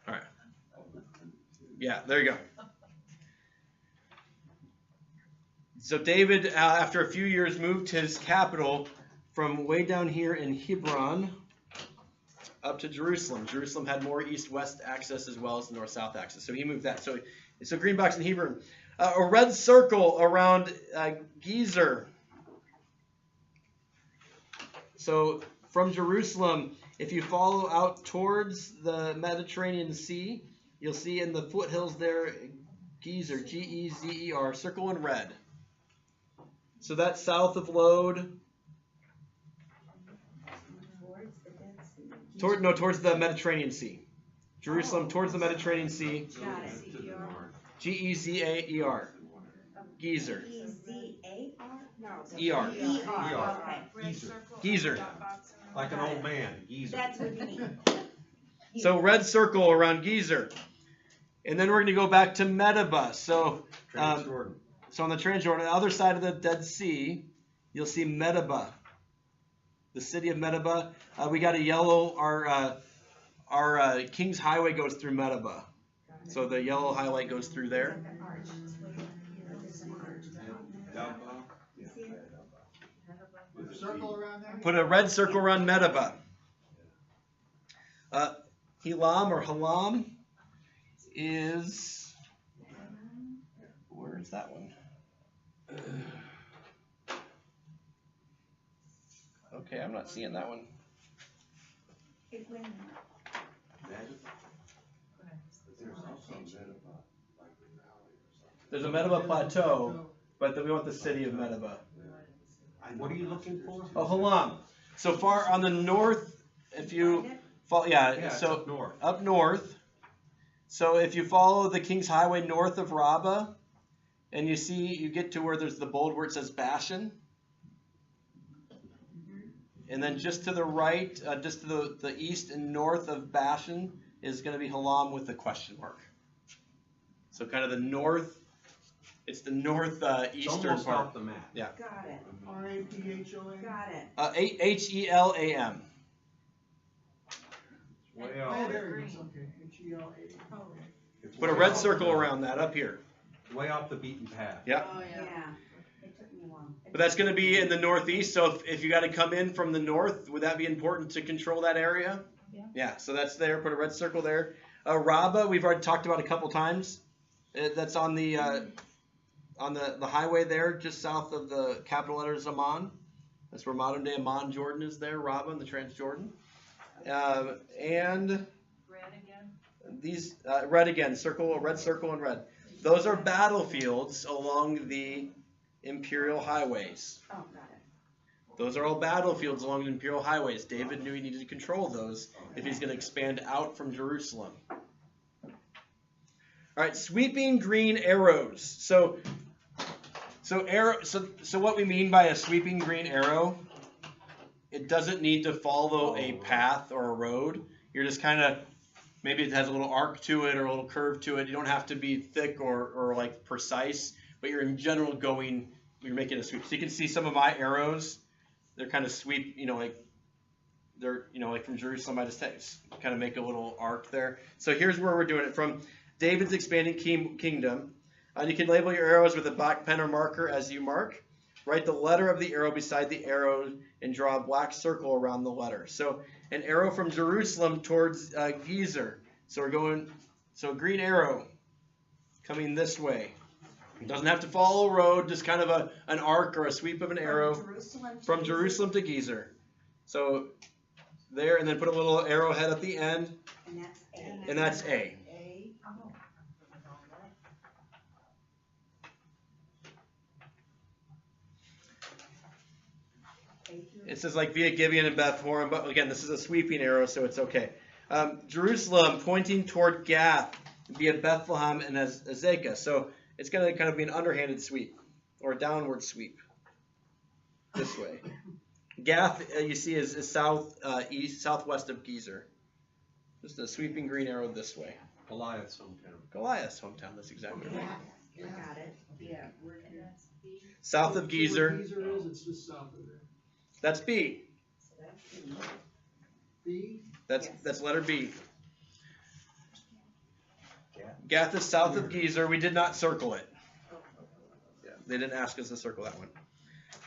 All right. Yeah, there you go. So David, after a few years, moved his capital from way down here in Hebron up to Jerusalem. Jerusalem had more east-west access as well as north-south access. So he moved that. So green box in Hebron. A red circle around Gezer. So from Jerusalem, if you follow out towards the Mediterranean Sea, you'll see in the foothills there, Gezer, G-E-Z-E-R, circle in red. So that's south of Lod. Towards the Mediterranean Sea. Jerusalem towards the Mediterranean Sea. Got it. G-E-Z-A-E-R. Gezer. E-Z-A-R? No. E-R. E-R, okay. Red circle. Gezer. dot box in the Like an middle. old man, geezer. That's what you mean. So red circle around Gezer. And then we're going to go back to Medeba. So Transjordan. on the Transjordan, on the other side of the Dead Sea, you'll see Medeba. The city of Medeba. We got a yellow, our King's Highway goes through Medeba. So the yellow highlight goes through there. Circle around there? Put a red circle around Medeba. Helam or Halam is, where is that one? Okay, I'm not seeing that one. It went. There's a Medeba plateau, but then we want the city of Medeba. What are you looking for? Oh, Halam. So far on the north, if you follow, It's so up north. up north. So if you follow the King's Highway north of Rabbah, and you get to where there's the bold where it says Bashan. And then just to the right, just to the east and north of Bashan is going to be Halam with a question mark. So kind of the north, it's the It's northeastern almost part. off the map. Yeah. Got it. R-A-P-H-O-N? Got it. H-E-L-A-M. Way Oh, off, there it is, okay, H-E-L-A. it's Put a way red off circle the- around that up here. Way off the beaten path. Yeah. Oh, yeah. Yeah. It took me a while. But that's going to be in the northeast. So if you got to come in from the north, would that be important to control that area? Yeah. Yeah. So that's there. Put a red circle there. Rabbah, we've already talked about a couple times. That's on the highway there, just south of the capital letters Amman. That's where modern day Amman, Jordan is there. Rabbah in the Transjordan. And Red again? these red again, circle, red circle, and red. Those are battlefields along the imperial highways. Oh, got it. Those are all battlefields along the imperial highways. David knew he needed to control those if he's going to expand out from Jerusalem. All right, sweeping green arrows. So what we mean by a sweeping green arrow, it doesn't need to follow a path or a road. You're just kind of, maybe it has a little arc to it or a little curve to it. You don't have to be thick or like precise, but you're in general you're making a sweep. So you can see some of my arrows, they're kind of sweep, like they're, like from Jerusalem, I just kind of make a little arc there. So here's where we're doing it from David's expanding kingdom. You can label your arrows with a black pen or marker as you mark. Write the letter of the arrow beside the arrow and draw a black circle around the letter. So an arrow from Jerusalem towards Gezer. So we're going, so a green arrow coming this way. It doesn't have to follow a road, just kind of an arc or a sweep of an arrow from Jerusalem to Gezer. So there, and then put a little arrowhead at the end. And that's A. And that's A. It says like via Gibeon and Beth Horon, but again, this is a sweeping arrow, so it's okay. Jerusalem pointing toward Gath via Bethlehem and Azekah. So it's going to kind of be an underhanded sweep or a downward sweep this way. Gath, you see, is southwest of Gezer. Just a sweeping green arrow this way. Goliath's hometown. Goliath's hometown, that's exactly right. You got it. Yeah. South of Gezer. Where Gezer is, it's just south of there. That's B. B? That's letter B. Gath is south of Gezer. We did not circle it. Yeah, they didn't ask us to circle that one.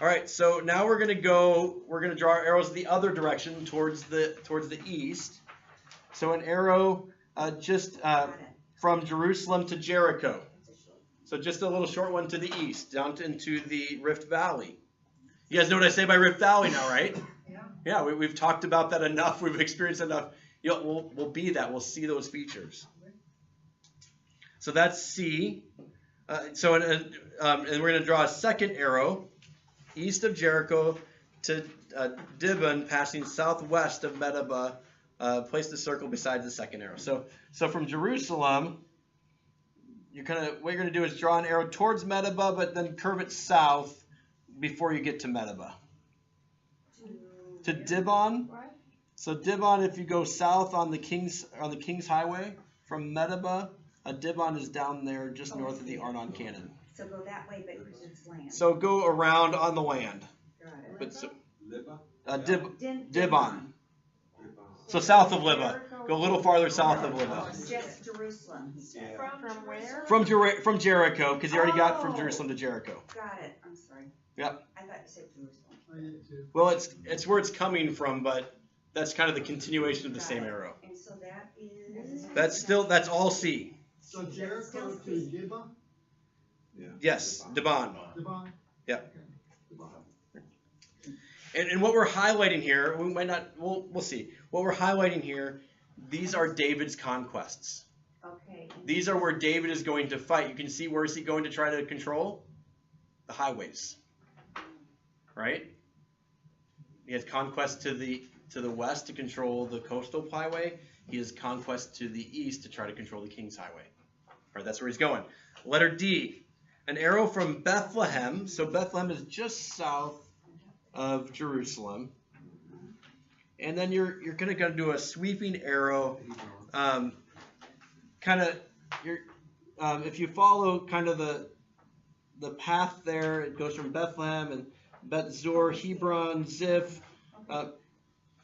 All right, so now we're going to draw our arrows the other direction towards the east. So an arrow just from Jerusalem to Jericho. So just a little short one to the east, down into the Rift Valley. You guys know what I say by Rift Valley now, right? Yeah, we've talked about that enough. We've experienced enough. We'll be that. We'll see those features. So that's C. And we're going to draw a second arrow east of Jericho to Dibon, passing southwest of Medeba. Place the circle beside the second arrow. So from Jerusalem, what you're going to do is draw an arrow towards Medeba, but then curve it south before you get to Medeba. To Dibon. So Dibon, if you go south on the King's Highway from Medeba, Dibon is down there just north of the Aruna Canyon. So go that way, but it's land. So go around on the land. Got it. But so, Libba? Dibon. So So south of Libba. Go a little farther south of Libba. Just Jerusalem. From where? From Jericho, because you already got from Jerusalem to Jericho. Got it. I'm sorry. Yep. I thought you said Jerusalem. I did too. Well, it's where it's coming from, but that's kind of the continuation of the same arrow. And so that is. That's all C. So Jericho to Gibeah? Yes, Dibon. Dibon? Yep. Okay. Dibon. And what we're highlighting here, we might not, we'll see. What we're highlighting here, these are David's conquests. Okay. These are where David is going to fight. You can see where is he going to try to control? The highways. Right? He has conquest to the west to control the coastal highway. He has conquest to the east to try to control the King's Highway. All right, that's where he's going. Letter D. An arrow from Bethlehem. So Bethlehem is just south of Jerusalem. And then you're going to do a sweeping arrow. If you follow kind of the path there, it goes from Bethlehem and Beth Zor, Hebron, Ziph.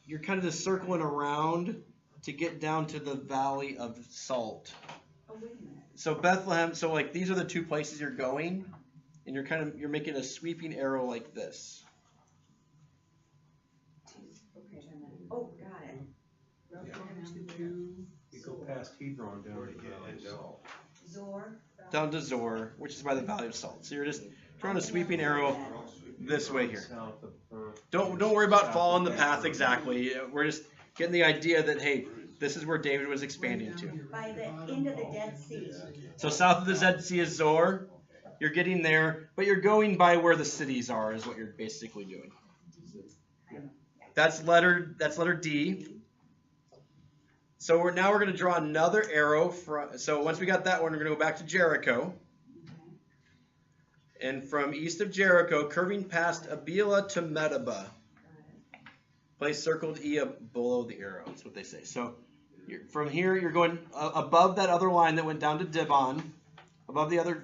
You're kind of just circling around to get down to the Valley of Salt. Oh, wait a minute. So Bethlehem, so like these are the two places you're going, and you're making a sweeping arrow like this. Okay, oh, got it. You go past Hebron down to Zor. Down to Zor, which is by the Valley of Salt. So you're just drawing a sweeping arrow this way here. Don't worry about following the path exactly. We're just getting the idea that, hey, this is where David was expanding to. By the end of the Dead Sea. So south of the Dead Sea is Zor. You're getting there, but you're going by where the cities are is what you're basically doing. That's letter D. So now we're going to draw another arrow. So once we got that one, we're going to go back to Jericho. And from east of Jericho, curving past Abila to Medeba. Place circled E below the arrow. That's what they say. So from here, you're going above that other line that went down to Dibon,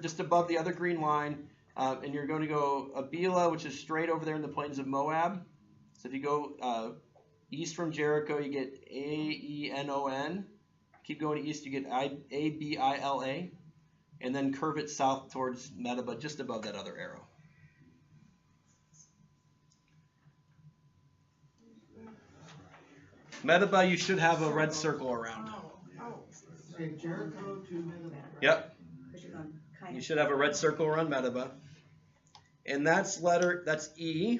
just above the other green line, and you're going to go Abila, which is straight over there in the plains of Moab. So if you go East from Jericho, you get Aenon. Keep going east, you get Abila. And then curve it south towards Medeba, just above that other arrow. Medeba, you should have a red circle around. Okay, Jericho to Medeba. Yep. Because you're going kind You of. should have a red circle around Medeba. And that's E.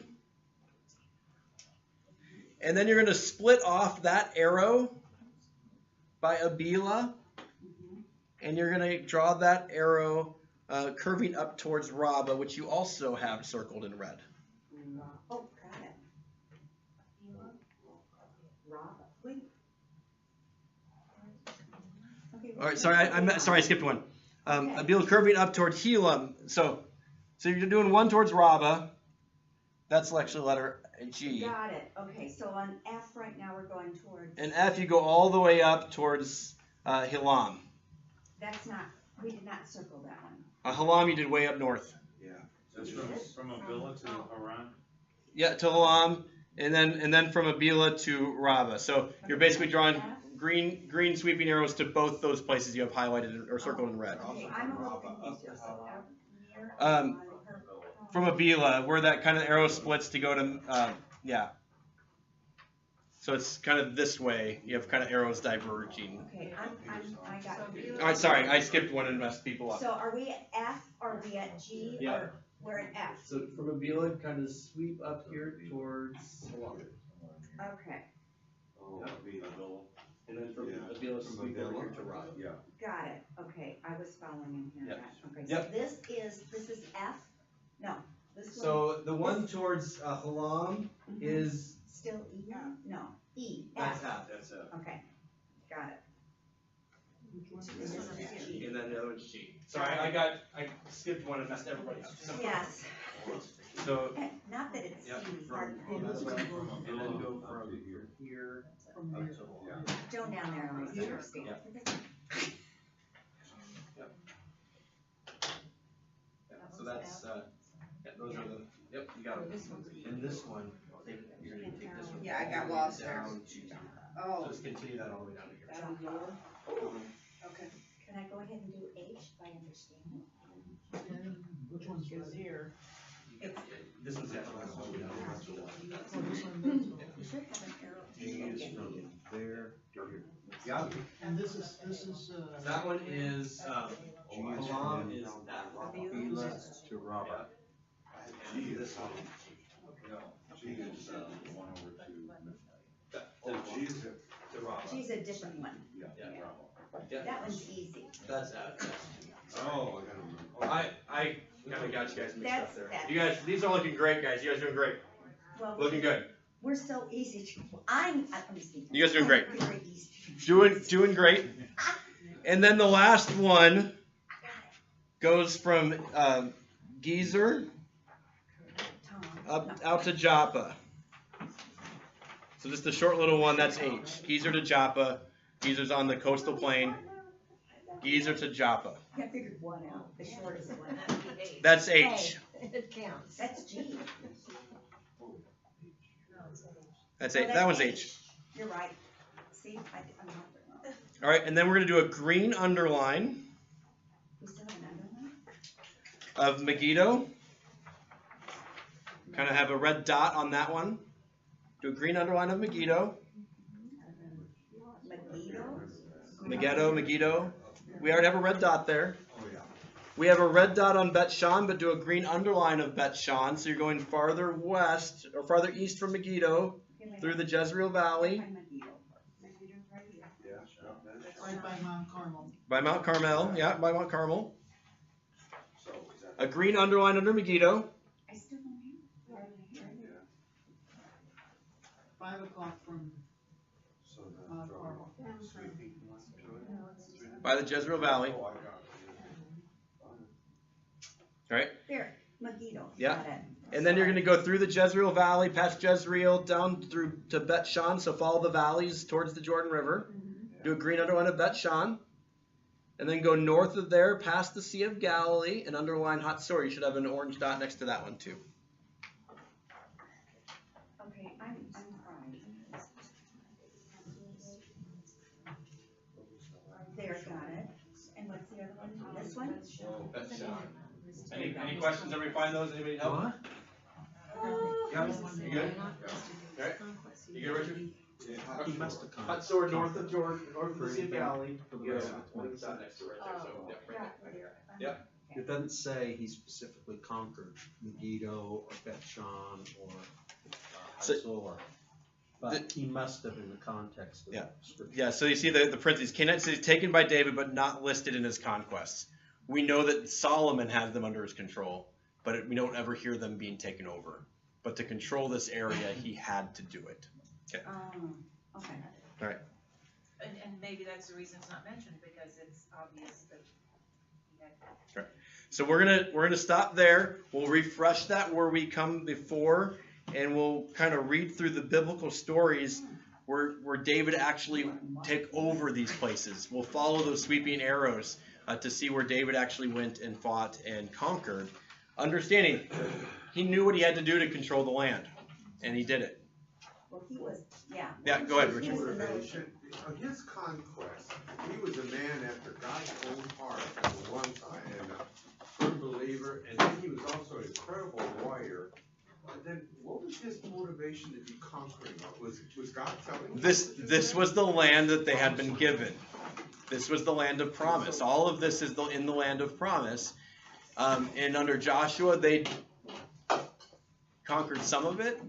And then you're going to split off that arrow by Abila. And you're going to draw that arrow curving up towards Rabbah, which you also have circled in red. Oh, got it. Rob, wait. Okay, All right, sorry, I skipped one. Abila curving up toward Helam. So you're doing one towards Rabbah. That's actually letter G. Got it. Okay, so on F right now we're going towards. And F, you go all the way up towards Helam. That's not. We did not circle that one. Helam, you did way up north. Yeah. That's from Avila to Haran? Yeah, to Helam, and then from Abila to Rabbah. So you're basically drawing green sweeping arrows to both those places you have highlighted or circled in red. Okay, I'm a little confused here. So out here Um, on her- From Abila, where that kind of arrow splits to go to, yeah. So it's kind of this way. You have kind of arrows diverging. Okay, I got. All right, sorry, I skipped one and messed people up. So are we at F or are we at G? Yeah. Or we're at F. So from Abila, kind of sweep up here towards Helam. Okay, Oh, Avila. And then from Yeah. Abila, From sweep over Avila? here to Rabbah. Yeah. got it. Okay, I was following in here. Yep. Okay, so Yep. this is F? No, this one. So the one towards Helam Mhm. is, Still E? No, E, that's F. F. That's F. Okay, got it. This one is G. And then the other one's G. Sorry, I skipped one and messed everybody up. Yes, So, not that it's Yep, easy, from- hard. and then go Up from to here From up here. to Yeah. Joe down there always understands. So that's, those are the, yep, you got it. And this one, you're gonna take this one. Yeah, I got all the way lost there. down to- Oh, Just continue that all the way down to here. down lower? Okay. Can I go ahead and do H by understanding? And which one's Is right? here. This one's got the last one down. Oh, this one, You should have an arrow. G is from there to here. Yeah. and this is, That one is, Helam is that. Abila to Rabbah. G This is, one. G is, the one over to, Oh, G is it? To Rabbah. She's a different one. Yeah, Yeah. Bravo. Yeah. That one's easy. That's F. Oh, I gotta remember. I kind of got you guys mixed up That's- there. that's- You guys, these are looking great, guys. You guys doing great. Well, Looking good. we're so easy to, I'm speaking. You guys are doing great. I'm very easy to- Doing great. And then the last one goes from Gezer Tom, up no. out to Joppa. So just the short little one, that's H. Gezer to Joppa. Gezer's on the coastal plain. Gezer to Joppa. I figured one out, the shortest one. That's H. It counts. That's G. That's Oh, H. That one's H. You're right. See, I'm not wrong. All right, and then we're gonna do a green underline We still have an underline? of Megiddo. Kind of have a red dot on that one. Do a green underline of Megiddo. Megiddo. We already have a red dot there. Oh, yeah. We have a red dot on Bet Shan, but do a green underline of Bet Shan. So you're going farther west or farther east from Megiddo through the Jezreel Valley Yeah, that's, right by Mount Carmel. by Mount Carmel. Yeah, by Mount Carmel. so is that? A green underline under Megiddo. I still don't have. Yeah, 5 o'clock from so then Mount draw Carmel. sweeping line to it. By the Jezreel Valley. Oh, I got it. All right. There, Megiddo. Yeah. Got it. And then you're going to go through the Jezreel Valley, past Jezreel, down through to Bet Shan. So follow the valleys towards the Jordan River. Do a green underline of Bet Shan. And then go north of there, past the Sea of Galilee, and underline Hatzor. You should have an orange dot next to that one too. Okay, I'm fine. one? Any questions? Everybody find those? Anybody help? What? Yeah. You good? Alright. You good, Richard? He must have come. Hut sword north of Jordan, north of the For Sea of anything Galilee. for the Yeah, rest of the one is out next to it right there. So, yeah, right there. Yep. It doesn't say he specifically conquered Megiddo or Bet-Shan or So- Hazor, but he must have in the context of Yeah. scripture. Yeah, so you see the parentheses. Canaan is taken by David, but not listed in his conquests. We know that Solomon has them under his control, but we don't ever hear them being taken over. But to control this area, he had to do it. Okay. And maybe that's the reason it's not mentioned, because it's obvious that he had. So we're gonna stop there. We'll refresh that where we come before, and we'll kind of read through the biblical stories where David actually take over these places. We'll follow those sweeping arrows to see where David actually went and fought and conquered. Understanding, he knew what he had to do to control the land, and he did it. Well, he was, yeah. Yeah, go ahead, He Richard. was the military. Motivation, his conquest, he was a man after God's own heart at one time, and a good believer, and then he was also an incredible warrior. But then, what was his motivation to be conquering? Was God telling him? This was the land that they had been given. This was the land of promise. All of this is in the land of promise. And under Joshua, they conquered some of it,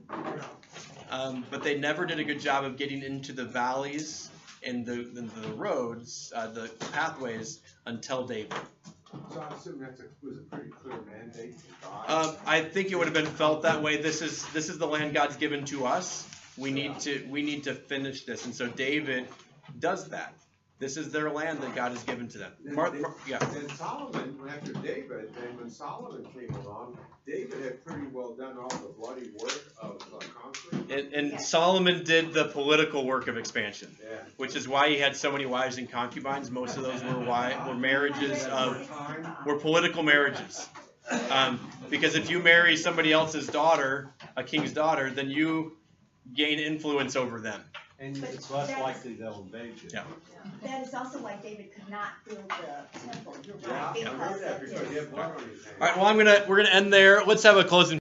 but they never did a good job of getting into the valleys and the roads, the pathways until David. So I assume was a pretty clear mandate from God. I think it would have been felt that way. This is the land God's given to us. We need to finish this, and so David does that. This is their land that God has given to them. And Solomon, after David, then when Solomon came along, David had pretty well done all the bloody work of conquering. And Solomon did the political work of expansion, Yeah. which is why he had so many wives and concubines. Most of those were marriages were political marriages. Because if you marry somebody else's daughter, a king's daughter, then you gain influence over them. And it's less likely they'll invade you. Yeah. That is also why David could not build the temple. You're Yeah, right, I heard that because because of he his. had blood on his hands. All right. Well, we're gonna end there. Let's have a closing.